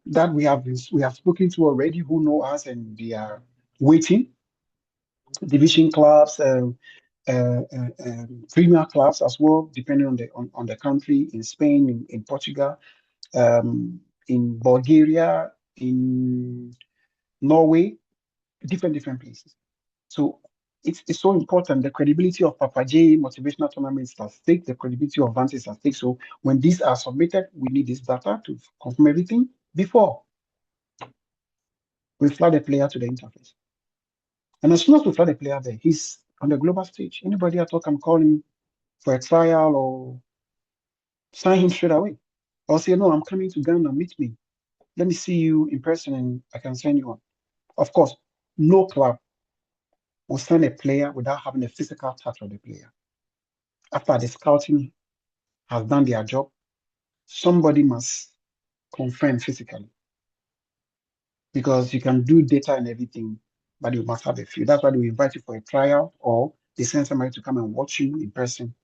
that we have spoken to already who know us and they are waiting, division clubs, premier clubs as well, depending on the country, in Spain, in Portugal, in Bulgaria, in Norway, different places. So it's so important. The credibility of Papa J motivational tournaments at stake, the credibility of VANTIX at stake. So when these are submitted, we need this data to confirm everything before we fly the player to the interface. And as soon as we fly the player there, he's on the global stage. Anybody at all can call him for a trial or sign him straight away. Or say, no, I'm coming to Ghana, meet me. Let me see you in person and I can send you on. Of course, no club will sign a player without having a physical touch of the player. After the scouting has done their job, somebody must confirm physically. Because you can do data and everything, but you must have a few. That's why they invite you for a trial or they send somebody to come and watch you in person.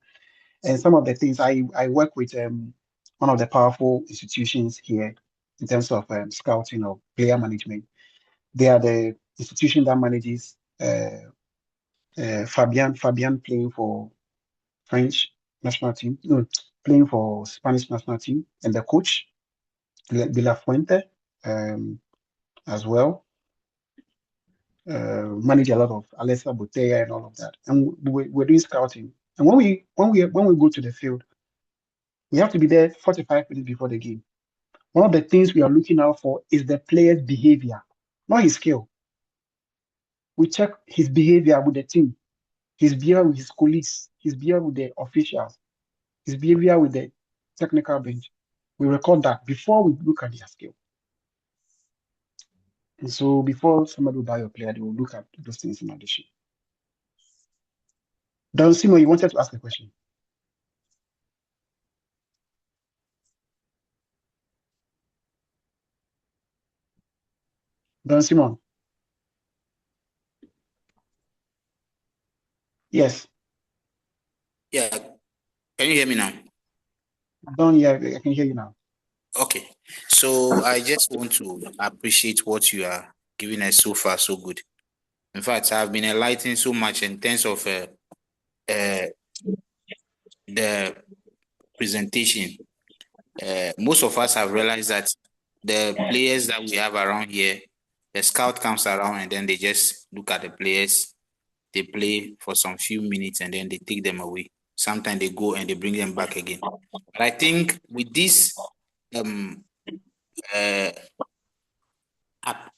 And some of the things I work with one of the powerful institutions here in terms of scouting or player management. They are the institution that manages Fabian playing for French national team, no, playing for Spanish national team, and the coach De La Fuente as well. Manage a lot of Alessa Botella and all of that, and we're doing scouting. And when we go to the field, we have to be there 45 minutes before the game. One of the things we are looking out for is the player's behavior, not his skill. We check his behavior with the team, his behavior with his colleagues, his behavior with the officials, his behavior with the technical bench. We record that before we look at their skill. And so before somebody will buy your player, they will look at those things in addition. Don Simon, you wanted to ask a question. Don Simon. Yes. Yeah. Can you hear me now? Don, yeah, I can hear you now. Okay. So I just want to appreciate what you are giving us so far, so good. In fact, I've been enlightened so much in terms of the presentation. Most of us have realized that the players that we have around here, the scout comes around and then they just look at the players, they play for some few minutes and then they take them away. Sometimes they go and they bring them back again. But I think with this app,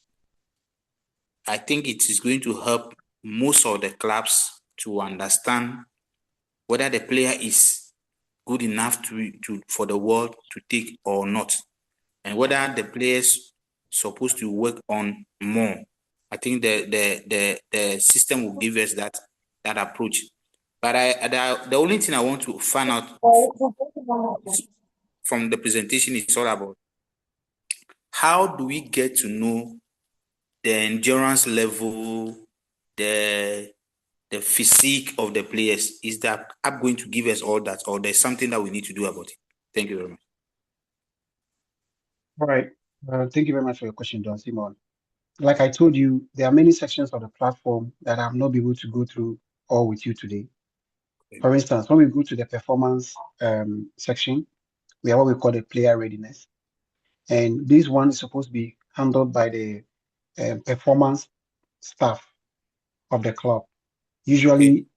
I think it is going to help most of the clubs to understand whether the player is good enough to for the world to take or not, and whether the players supposed to work on more. I think the system will give us that approach. But the only thing I want to find out from the presentation is all about how do we get to know the endurance level, the physique of the players. Is that app going to give us all that, or there's something that we need to do about it? Thank you very much. All right. Thank you very much for your question, Don Simon. Like I told you, there are many sections of the platform that I'm not able to go through all with you today. For instance, when we go to the performance section, we have what we call the player readiness. And this one is supposed to be handled by the performance staff of the club. Usually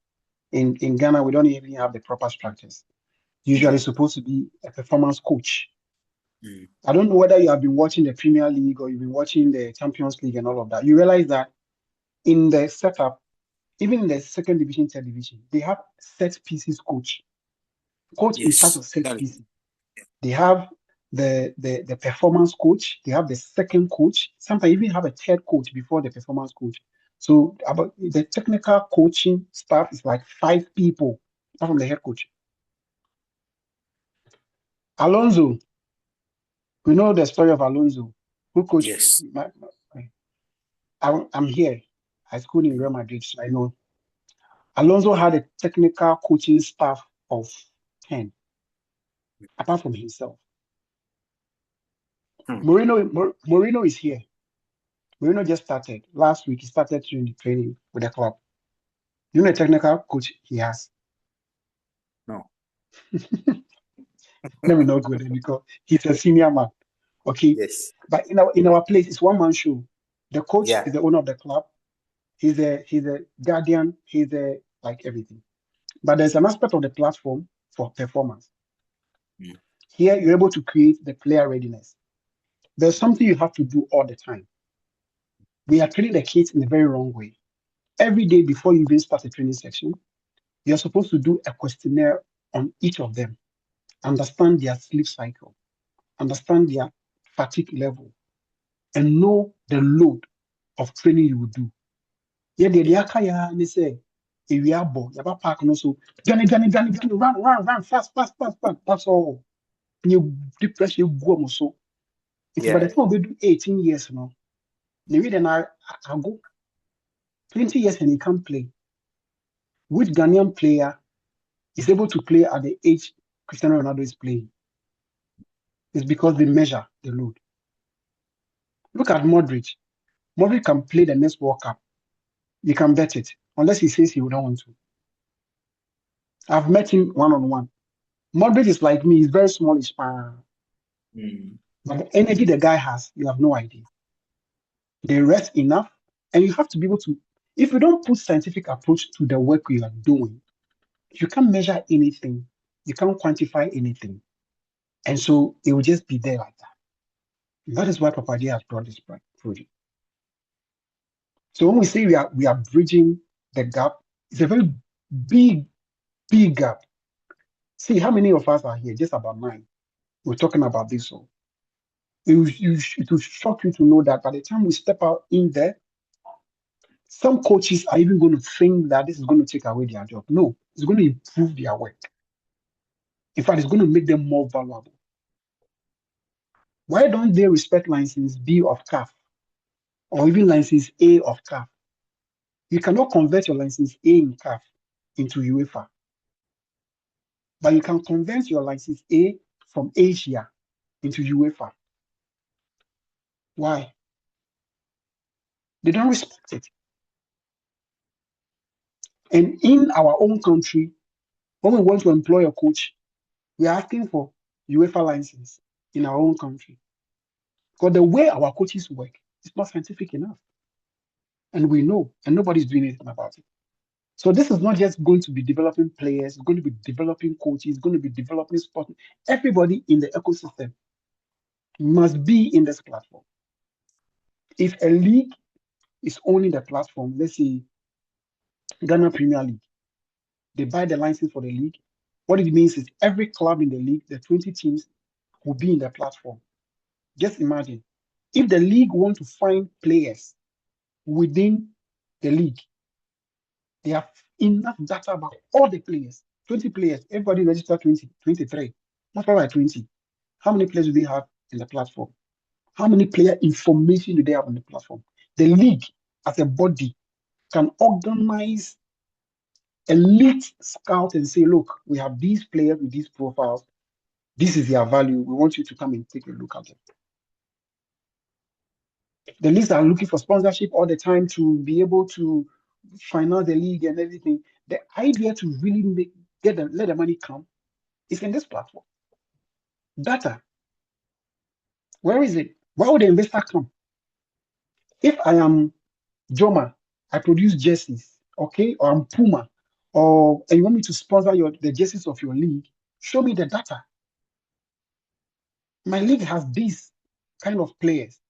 in Ghana, we don't even have the proper structures. Usually it's supposed to be a performance coach. I don't know whether you have been watching the Premier League or you've been watching the Champions League and all of that. You realize that in the setup, even in the second division, third division, they have set pieces coach. Coach in charge of set pieces. They have the performance coach. They have the second coach. Sometimes even have a third coach before the performance coach. So about the technical coaching staff is like 5 people apart from the head coach. Alonso, we know the story of Alonso, who coached. Yes. I'm here. I schooled in Real Madrid, so I know. Alonso had a technical coaching staff of 10, apart from himself. Mourinho is here. Mourinho just started. Last week, he started training with the club. You know the technical coach he has? No. Let me not go there because he's a senior man. Okay. Yes. But in our place, it's one-man show. The coach is the owner of the club. He's a guardian. He's a like everything. But there's an aspect of the platform for performance. Here, you're able to create the player readiness. There's something you have to do all the time. We are training the kids in a very wrong way. Every day before you even start a training section, you're supposed to do a questionnaire on each of them, understand their sleep cycle, understand their fatigue level, and know the load of training you will do. Yeah, the Akaya, they say, if we are born, you have park and also, run, fast. That's all. You depress you go so. If by the time we do 18 years now, maybe then I go 20 years and he can't play. Which Ghanaian player is able to play at the age Cristiano Ronaldo is playing? It's because they measure the load. Look at Modric. Modric can play the next World Cup. You can bet it, unless he says he would not want to. I've met him one-on-one. Modric is like me, he's very smallish. But the energy the guy has, you have no idea. They rest enough, and you have to be able to, if you don't put scientific approach to the work you are doing, you can't measure anything, you can't quantify anything. And so it will just be there like that. And that is why Papa J has brought this project. So when we say we are bridging the gap, it's a very big gap. See how many of us are here, just about 9. We're talking about this. So it will shock you to know that by the time we step out in there, some coaches are even going to think that this is going to take away their job. No, it's going to improve their work. In fact, it's going to make them more valuable. Why don't they respect license B of CAF or even license A of CAF? You cannot convert your license A in CAF into UEFA, but you can convert your license A from Asia into UEFA. Why? They don't respect it. And in our own country, when we want to employ a coach, we are asking for UEFA license in our own country. Because the way our coaches work is not scientific enough. And we know, and nobody's doing anything about it. So this is not just going to be developing players, it's going to be developing coaches, it's going to be developing sport. Everybody in the ecosystem must be in this platform. If a league is owning the platform, let's say Ghana Premier League, they buy the license for the league. What it means is every club in the league, the 20 teams, will be in the platform. Just imagine, if the league wants to find players within the league, they have enough data about all the players, 20 players, everybody registered 20, 23, multiply by 20. How many players do they have in the platform? How many player information do they have on the platform? The league as a body can organize elite scout and say, look, we have these players with these profiles. This is their value. We want you to come and take a look at them. The leagues are looking for sponsorship all the time to be able to finance the league and everything. The idea to really let the money come is in this platform. Data. Where is it? Why would the investor come? If I am Joma, I produce jerseys, okay, or I'm Puma, and you want me to sponsor the jerseys of your league, show me the data. My league has these kind of players.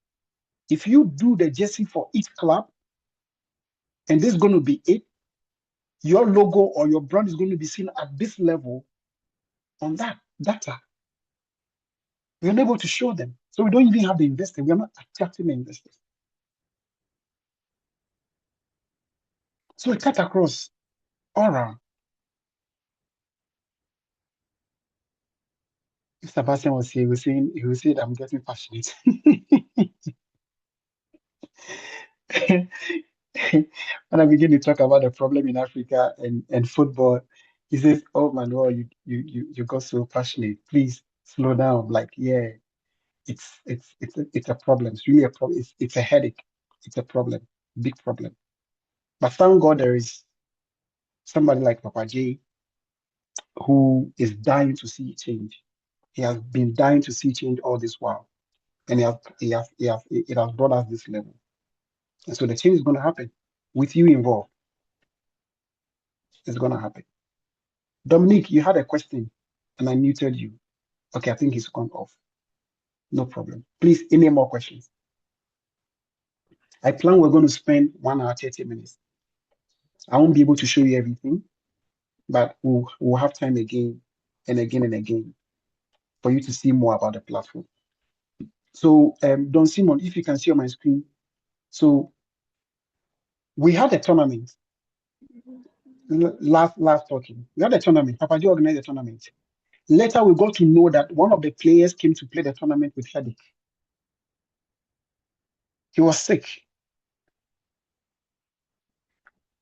If you do the jersey for each club, and this is going to be it, your logo or your brand is going to be seen at this level on that data. We're unable to show them. So we don't even have the investor. We are not attracting the investors. So we cut across all around. If Sebastian was here, he was saying I'm getting passionate. When I begin to talk about the problem in Africa and football, he says, "Oh man, well, you got so passionate. Please slow down." Like, yeah, it's a problem. It's really a problem. It's a headache. It's a problem, big problem. But thank God there is somebody like Papa J who is dying to see change. He has been dying to see change all this while, and it has brought us this level. And so the change is going to happen. with you involved, it's going to happen. Dominique, you had a question and I muted you. Okay, I think he's gone off. No problem. Please, any more questions? I plan we're going to spend 1 hour, 30 minutes. I won't be able to show you everything, but we'll have time again and again and again for you to see more about the platform. So, Don Simon, if you can see on my screen. So, we had a tournament. Last talking. We had a tournament. Papa Joe organized a tournament. Later, we got to know that one of the players came to play the tournament with headache. He was sick.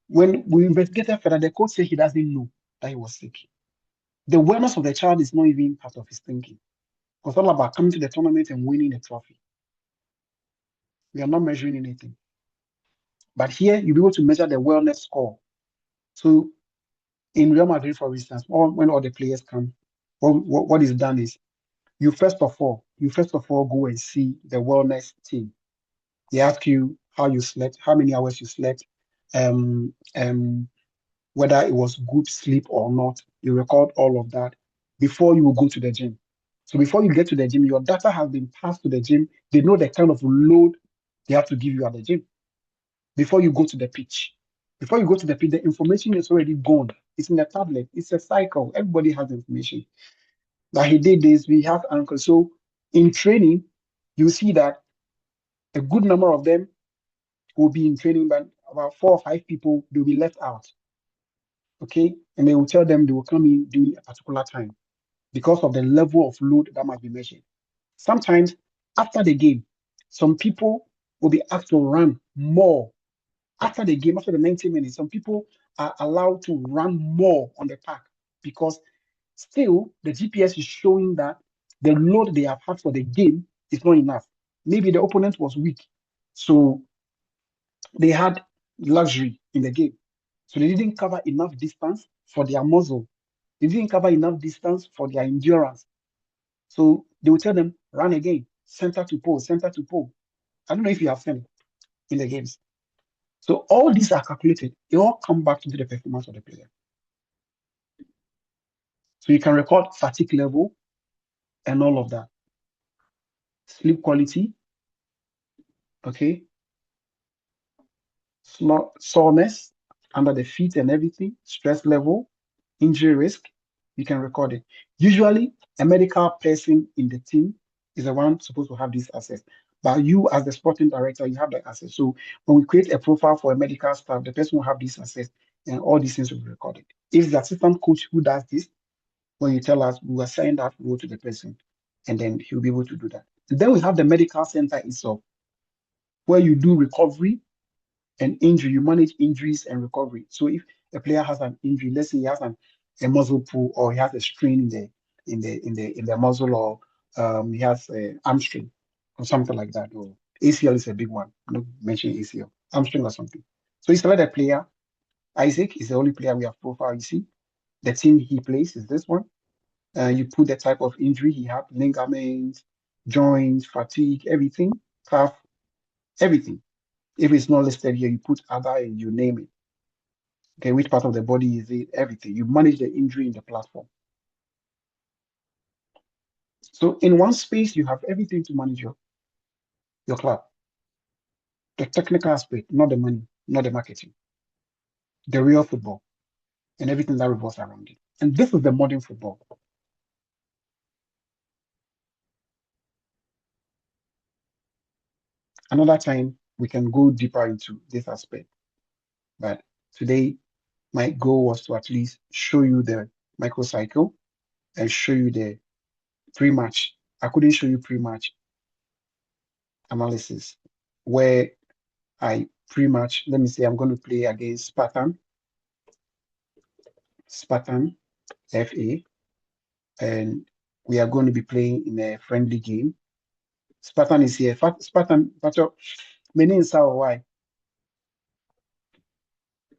When we investigated further, the coach said he doesn't know that he was sick. The wellness of the child is not even part of his thinking. It's all about coming to the tournament and winning a trophy. We are not measuring anything. But here, you'll be able to measure the wellness score. So in Real Madrid, for instance, when all the players come, what is done is you first of all go and see the wellness team. They ask you how you slept, how many hours you slept, whether it was good sleep or not. You record all of that before you will go to the gym. So before you get to the gym, your data has been passed to the gym. They know the kind of load they have to give you at the gym before you go to the pitch. Before you go to the pitch, the information is already gone. It's in the tablet. It's a cycle. Everybody has information. Like he did this, we have anchors. So in training, you see that a good number of them will be in training, but about 4 or 5 people, they'll be left out. Okay? And they will tell them they will come in during a particular time because of the level of load that must be measured. Sometimes after the game, some people will be asked to run more. After the game, after the 90 minutes, some people are allowed to run more on the park because still the GPS is showing that the load they have had for the game is not enough. Maybe the opponent was weak, so they had luxury in the game. So they didn't cover enough distance for their muscle. They didn't cover enough distance for their endurance. So they will tell them, run again, center to pole, center to pole. I don't know if you have seen it in the games. So all these are calculated. They all come back into the performance of the player. So you can record fatigue level and all of that. Sleep quality, okay? Soreness under the feet and everything, stress level, injury risk, you can record it. Usually, a medical person in the team is the one supposed to have this access. But you, as the sporting director, you have the access. So when we create a profile for a medical staff, the person will have this access and all these things will be recorded. If the assistant coach who does this, when you tell us, we will assign that role to the person and then he'll be able to do that. And then we have the medical center itself, where you do recovery and injury, you manage injuries and recovery. So if a player has an injury, let's say he has a muscle pull or he has a strain in the muscle or he has an hamstring or something like that, or ACL is a big one. I'm not mentioning ACL, hamstring or something. So you select a player. Isaac is the only player we have profile. You see, the team he plays is this one. You put the type of injury he had, ligaments, joints, fatigue, everything, calf, everything. If it's not listed here, you put other and you name it. Okay, which part of the body is it? Everything. You manage the injury in the platform. So in one space, you have everything to manage your club. The technical aspect, not the money, not the marketing. The real football and everything that revolves around it. And this is the modern football. Another time, we can go deeper into this aspect. But today, my goal was to at least show you the microcycle and show you the pre-match. I couldn't show you pre-match analysis where I pre-match, let me say I'm going to play against Spartan FA, and we are going to be playing in a friendly game. Spartan is here. Spartan, but my name is why?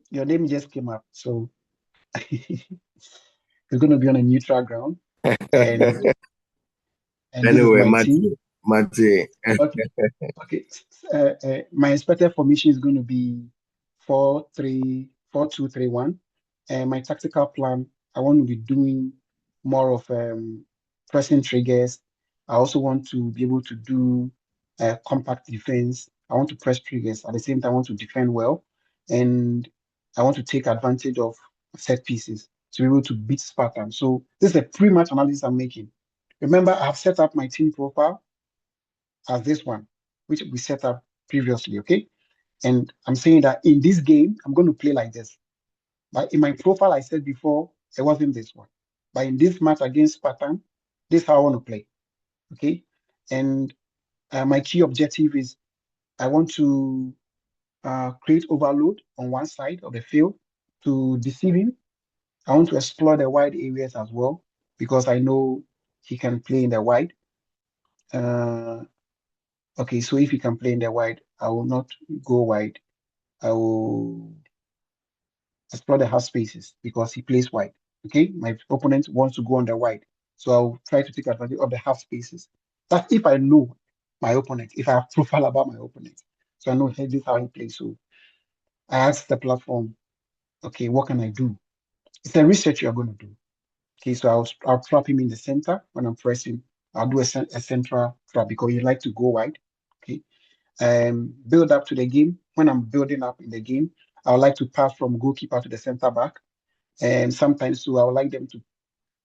Your name just came up, so it's going to be on a neutral ground. And anyway, Mate. Okay. My expected formation is going to be 4-3-4-2-3-1. And my tactical plan, I want to be doing more of pressing triggers. I also want to be able to do compact defense. I want to press triggers. At the same time, I want to defend well. And I want to take advantage of set pieces to be able to beat Spartan. So this is a pre-match analysis I'm making. Remember, I've set up my team profile as this one, which we set up previously, okay? And I'm saying that in this game, I'm going to play like this. But in my profile, I said before, it wasn't this one. But in this match against Spartan, this is how I want to play, okay? And my key objective is I want to create overload on one side of the field to deceive him. I want to explore the wide areas as well because I know he can play in the wide. Okay, so if he can play in the wide, I will not go wide. I will explore the half spaces because he plays wide. Okay, my opponent wants to go on the wide, so I'll try to take advantage of the half spaces. That's if I know my opponent, if I have profile about my opponent, so I know, hey, this is how he plays. So I ask the platform, okay, what can I do? It's the research you're going to do. Okay, so I'll trap him in the center when I'm pressing. I'll do a central trap because you like to go wide. Okay, build up to the game. When I'm building up in the game, I would like to pass from goalkeeper to the center back. And sometimes too, I would like them to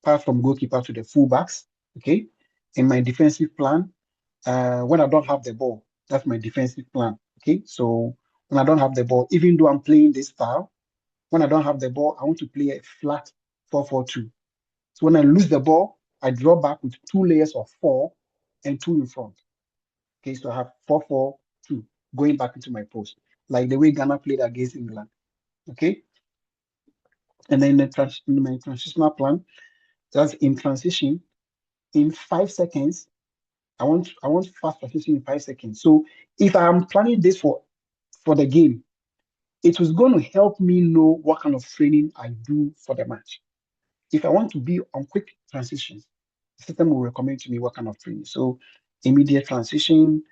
pass from goalkeeper to the fullbacks. Okay. In my defensive plan, when I don't have the ball, that's my defensive plan. Okay. So when I don't have the ball, even though I'm playing this style, when I don't have the ball, I want to play a flat 4-4-2. So when I lose the ball, I draw back with two layers of four and two in front. Okay, so I have 4-4-2 going back into my post, like the way Ghana played against England. Okay, and then in my transitional plan, that's in transition in 5 seconds. I want fast transition in 5 seconds. So if I'm planning this for the game, it was going to help me know what kind of training I do for the match. If I want to be on quick transitions, the system will recommend to me what kind of training. So immediate transition,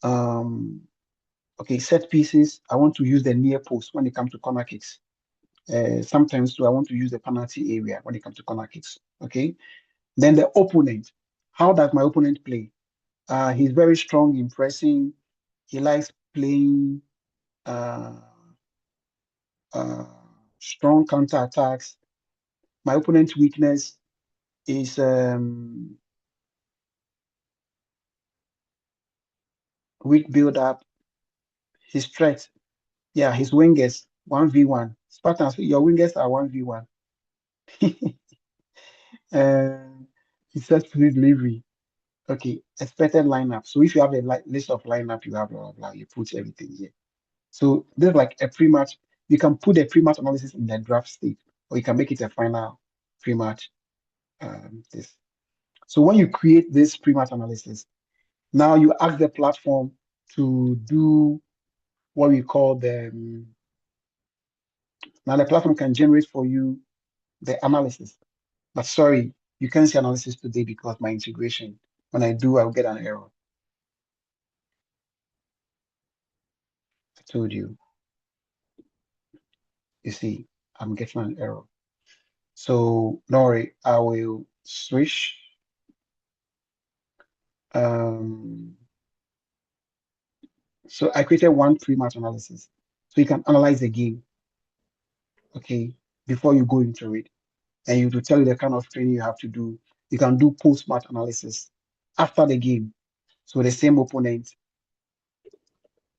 okay, set pieces. I want to use the near post when it comes to corner kicks. Sometimes too, I want to use the penalty area when it comes to corner kicks. Okay. Then the opponent. How does my opponent play? He's very strong in pressing. He likes playing uh, strong counter attacks. My opponent's weakness is weak build up. His strength, yeah, his wingers 1v1. Spartans, your wingers are 1v1. He says free delivery. Okay, expected lineup. So if you have a list of lineup, you have blah, blah, blah, you put everything here. So there's like a pre-match. You can put a pre-match analysis in the draft state, or you can make it a final pre-match. This. So when you create this pre-match analysis, now you ask the platform to do what we call the. Now the platform can generate for you the analysis. But sorry, you can't see analysis today because my integration. When I do, I'll get an error. I told you. You see, I'm getting an error. So don't worry, I will switch. So I created one pre-match analysis. So you can analyze the game, okay, before you go into it. And you to tell you the kind of training you have to do. You can do post-match analysis after the game. So the same opponent,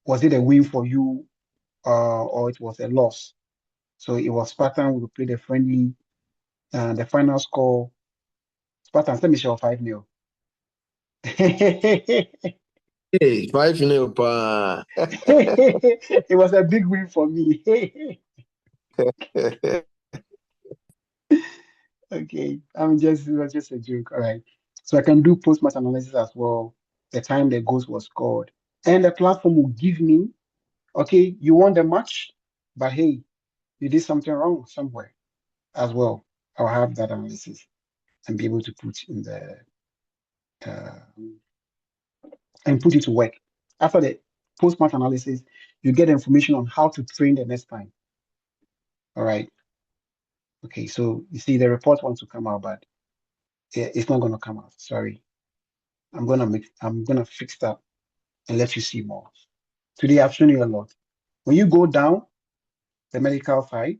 was it a win for you or it was a loss? So it was Spartan, we played a friendly, the final score, Spartan, let me show 5-0. Hey, 5-0 pa. It was a big win for me. Okay, it was just a joke. All right. So I can do post-match analysis as well, the time the goals was scored. And the platform will give me, okay, you won the match, but hey, you did something wrong somewhere as well. I'll have that analysis and be able to put in the uh, and put it to work. After the post-match analysis, You get information on how to train the next time. All right. Okay, so you see the report wants to come out, but it's not going to come out. Sorry. I'm gonna fix that and let you see more. Today I've shown you a lot. When you go down the medical side,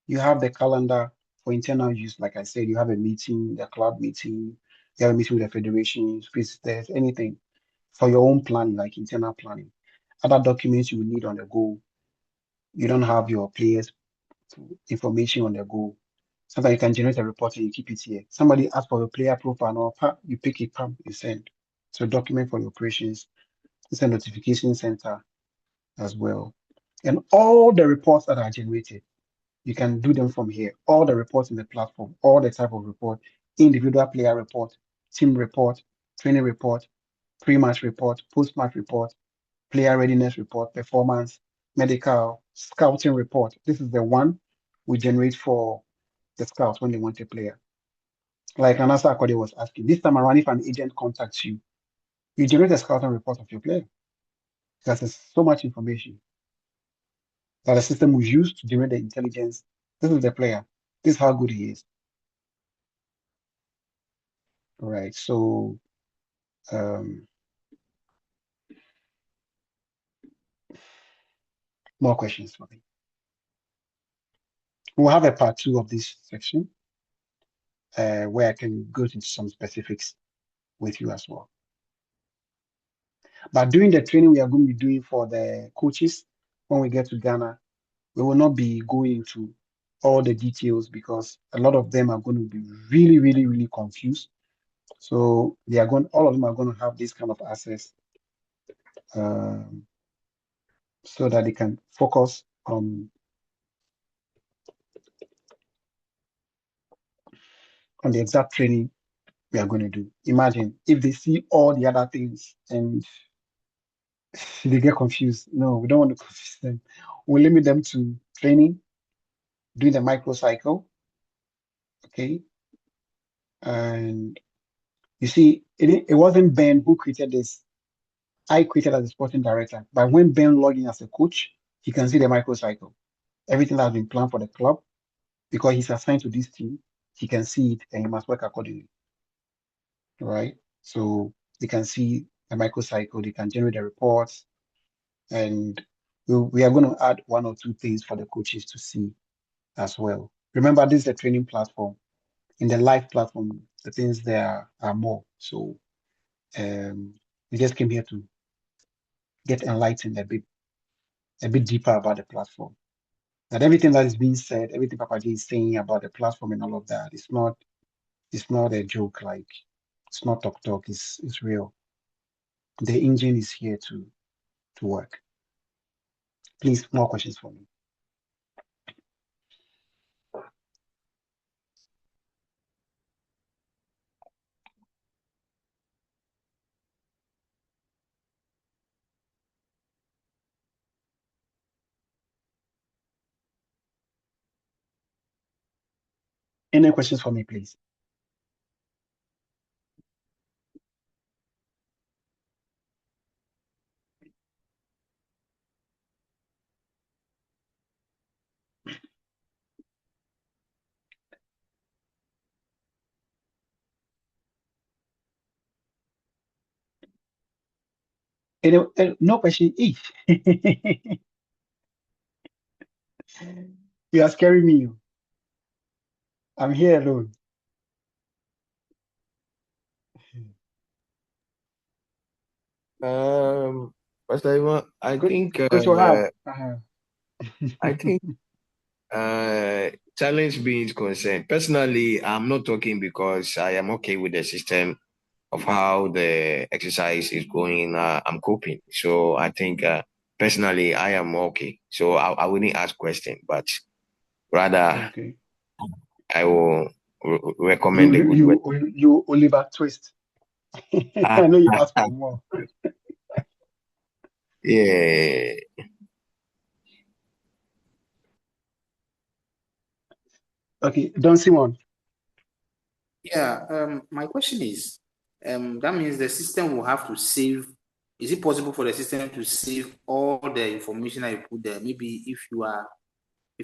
you have the calendar for internal use. Like I said, you have a meeting, the club meeting, you have a meeting with the federations, visitors, anything for your own planning, like internal planning. Other documents you will need on the go. You don't have your players information on the go. Sometimes you can generate a report and you keep it here. Somebody asks for your player profile, or you pick it, you send. So document for your operations. It's a notification center as well. And all the reports that are generated, you can do them from here. All the reports in the platform, all the type of report, individual player report, team report, training report, pre-match report, post-match report, player readiness report, performance, medical, scouting report. This is the one we generate for the scouts when they want a player. Like Anasa Akode was asking, this time around, if an agent contacts you, you generate a scouting report of your player because there's so much information that the system will use to generate the intelligence. This is the player. This is how good he is. All right. So more questions for me. We'll have a part 2 of this section where I can go into some specifics with you as well. But during the training we are going to be doing for the coaches, when we get to Ghana, we will not be going into all the details because a lot of them are going to be really, really, really confused. So all of them are going to have this kind of access so that they can focus on the exact training we are going to do. Imagine if they see all the other things and they get confused. No, we don't want to confuse them. We limit them to training, doing the microcycle, okay? And you see, it wasn't Ben who created this. I created as a sporting director. But when Ben logged in as a coach, he can see the microcycle. Everything that has been planned for the club, because he's assigned to this team, he can see it and he must work accordingly. Right? So they can see the microcycle, they can generate the reports, and we are going to add 1 or 2 things for the coaches to see as well. Remember, this is a training platform. In the live platform, the things there are more. So we just came here to get enlightened a bit deeper about the platform. That everything that is being said, everything Papa J is saying about the platform and all of that, it's not a joke. Like it's not talk. It's real. The engine is here to work. Please, more questions for me. Any questions for me, please? No question each. You are scaring me. I'm here alone. Pastor Ivan, I think challenge being concerned. Personally, I'm not talking because I am okay with the system of how the exercise is going. I'm coping. So I think personally I am okay. So I wouldn't ask question, but rather Okay. I will recommend a good way. You Oliver Twist. I know you asked for more. Yeah. Okay, Don Simon. Yeah, my question is, that means the system will have to save is it possible for the system to save all the information that you put there? Maybe if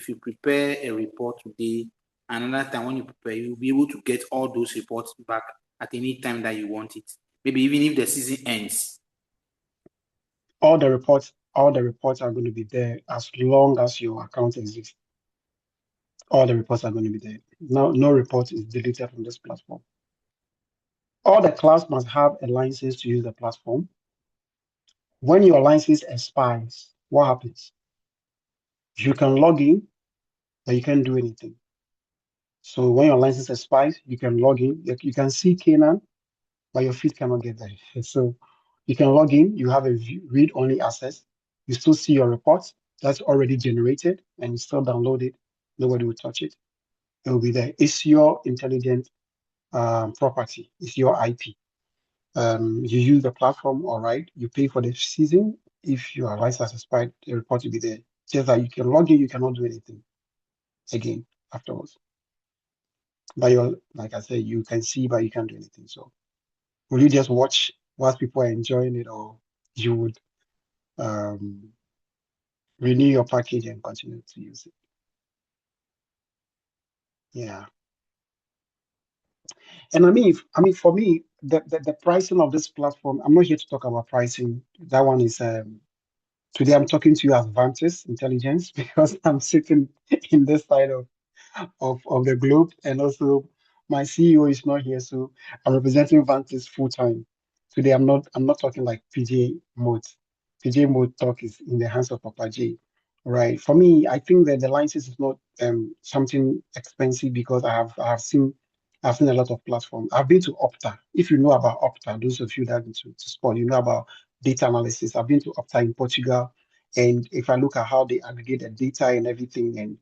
you prepare a report today, another time when you prepare, you'll be able to get all those reports back at any time that you want it. Maybe even if the season ends. All the reports are going to be there as long as your account exists. All the reports are going to be there. No report is deleted from this platform. All the clubs must have a license to use the platform. When your license expires, what happens? You can log in, but you can't do anything. So when your license expires, you can log in. You can see Canaan, but your feed cannot get there. So you can log in. You have a read-only access. You still see your reports that's already generated, and you still download it. Nobody will touch it. It will be there. It's your intelligent property. It's your IP. You use the platform, all right. You pay for the season. If your license expired, the report will be there. Just that you can log in, you cannot do anything again afterwards. But like I said, you can see, but you can't do anything. So will you just watch whilst people are enjoying it, or you would renew your package and continue to use it? Yeah. And for me, the pricing of this platform, I'm not here to talk about pricing. That one is today I'm talking to you as VANTIX Intelligence because I'm sitting in this side of the globe, and also my CEO is not here, so I'm representing VANTIX full time. Today I'm not talking like PJ mode. PJ mode talk is in the hands of Papa J. Right. For me, I think that the license is not something expensive because I've seen a lot of platforms. I've been to Opta. If you know about Opta, those of you that into sport, you know about data analysis. I've been to Opta in Portugal, and if I look at how they aggregate the data and everything, and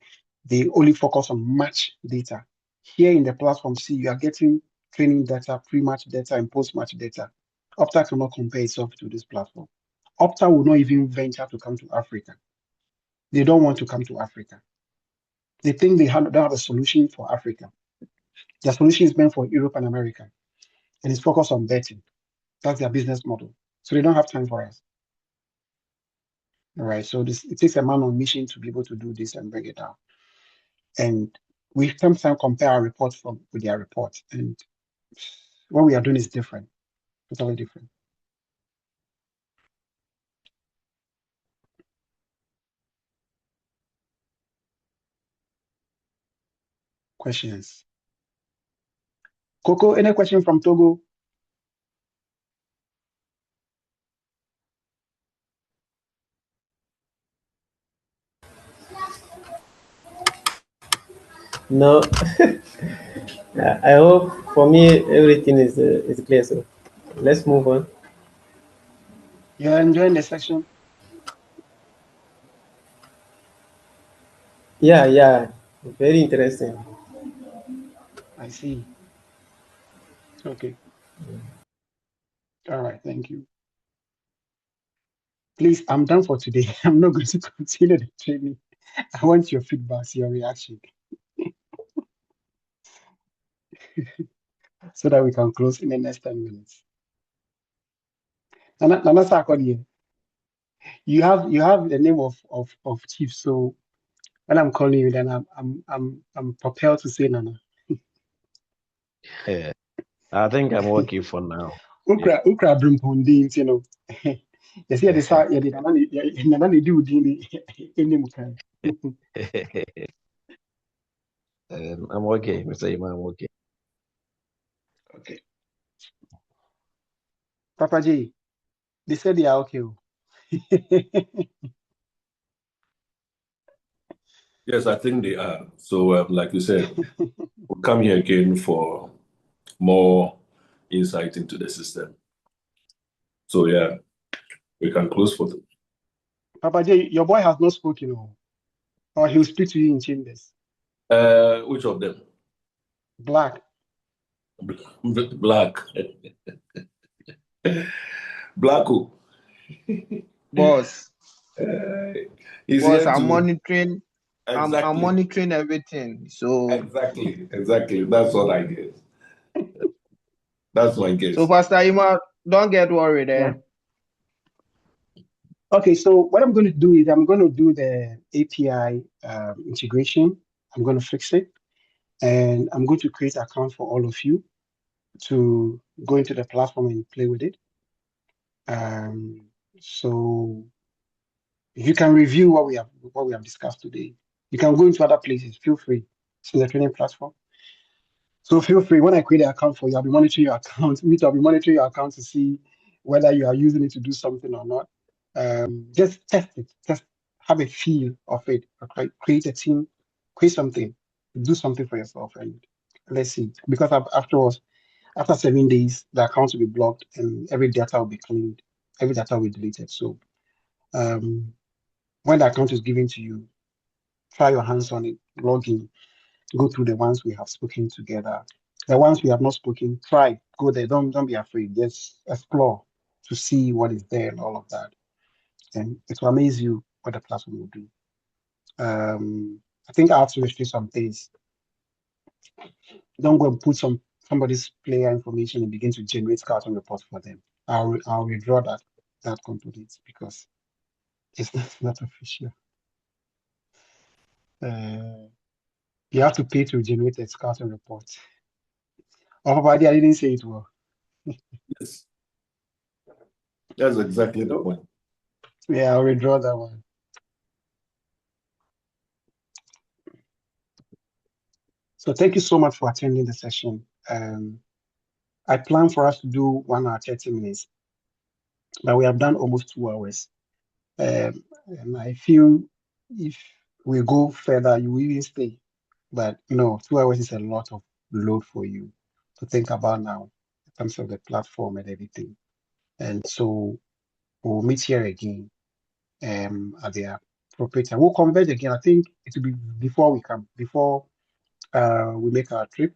they only focus on match data. Here in the platform, see, you are getting training data, pre-match data, and post-match data. Opta cannot compare itself to this platform. Opta will not even venture to come to Africa. They don't want to come to Africa. They think they don't have a solution for Africa. Their solution is meant for Europe and America, and it's focused on betting. That's their business model. So they don't have time for us. All right. So it takes a man on mission to be able to do this and bring it down. And we sometimes compare our reports with their report, and what we are doing is different, totally different. Questions? Coco, any question from Togo? No, I hope for me everything is clear. So let's move on. You're enjoying the section? Yeah, very interesting. I see. Okay. All right. Thank you. Please, I'm done for today. I'm not going to continue the training. I want your feedback, your reaction, so that we can close in the next 10 minutes. Nana Sarkodie, you have the name of Chief. So when I'm calling you, then I'm propelled to say Nana. Yeah. I think I'm okay for now. Ukra Brimpondi, you know. Yes, yeah, this yeah, Nana do any mukan. I'm okay, Mr. Imam, I'm okay. Okay. Papa J, they said they are okay. Yes, I think they are. So, like you said, we'll come here again for more insight into the system. So, yeah, we can close for them. Papa J, your boy has not spoken, or he'll speak to you in chambers. Which of them? Black. Black. Black who? Boss, He's boss, here I'm to... monitoring. Exactly. I'm monitoring everything. So Exactly. That's what I guess. That's my guess. So Pastor Ima, don't get worried, eh? Okay, so what I'm going to do is I'm going to do the API integration. I'm going to fix it, and I'm going to create an account for all of you to go into the platform and play with it. So you can review what we have discussed today. You can go into other places. Feel free. It's the training platform. So feel free. When I create an account for you, I'll be monitoring your account. I'll be monitoring your account to see whether you are using it to do something or not. Just test it. Just have a feel of it. Okay? Create a team. Create something. Do something for yourself, and let's see. Because afterwards, after 7 days, the account will be blocked and every data will be cleaned. Every data will be deleted. So when the account is given to you, try your hands on it. Log in. Go through the ones we have spoken together. The ones we have not spoken, try, go there. Don't be afraid. Just explore to see what is there and all of that. And it will amaze you what the platform will do. I think I have to restrict some things. Don't go and put somebody's player information and begin to generate scouting reports for them. I'll withdraw that component because it's not official. You have to pay to generate a scouting report. Oh, I didn't say it well. Yes. That's exactly the point. Yeah, I'll withdraw that one. So thank you so much for attending the session. I plan for us to do 1 hour, 30 minutes, but we have done almost 2 hours. And I feel if we go further, you will even stay. But no, 2 hours is a lot of load for you to think about now in terms of the platform and everything. And so we'll meet here again at the appropriate time. We'll converge again. I think it will be before we come, before we make our trip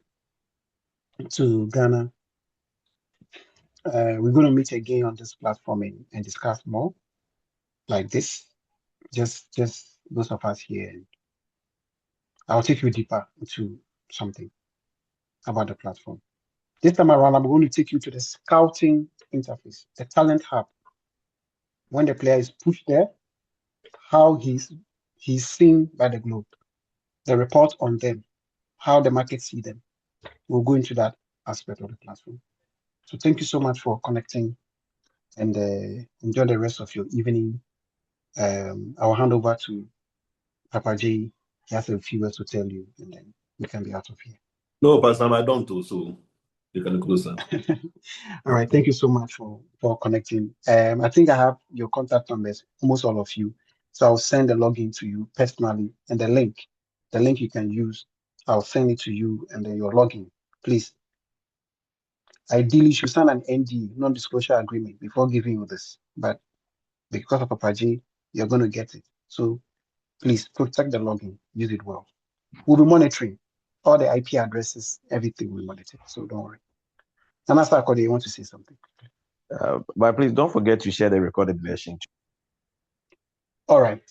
to Ghana. We're going to meet again on this platform and discuss more like this. Just those of us here. And I'll take you deeper into something about the platform. This time around, I'm going to take you to the scouting interface, the talent hub. When the player is pushed there, how he's seen by the globe, the report on them, how the market see them. We'll go into that aspect of the platform. So thank you so much for connecting, and enjoy the rest of your evening. I'll hand over to Papa J. He has a few words to tell you, and then we can be out of here. No, Pastor, I don't do so. You can close that. All right. Thank you so much for connecting. I think I have your contact numbers, almost all of you. So I'll send the login to you personally, and the link you can use, I'll send it to you, and then your login. Please, ideally, you should sign an NDA, non-disclosure agreement, before giving you this. But because of Papa J, you're going to get it. So please protect the login, use it well. We'll be monitoring all the IP addresses, everything we monitor. So don't worry. And Master Akode, you want to say something? But please don't forget to share the recorded version. All right.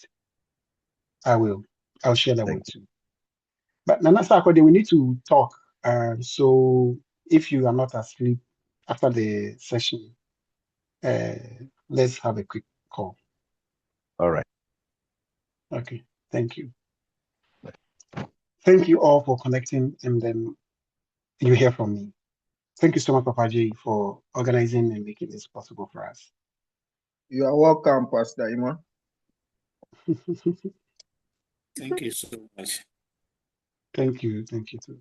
I will. I'll share that with you. But Nana Akode, we need to talk. So if you are not asleep after the session, let's have a quick call. All right. Okay. Thank you. Thank you all for connecting, and then you hear from me. Thank you so much, Papa J, for organizing and making this possible for us. You are welcome, Pastor Ima. Thank you so much. Thank you. Thank you too.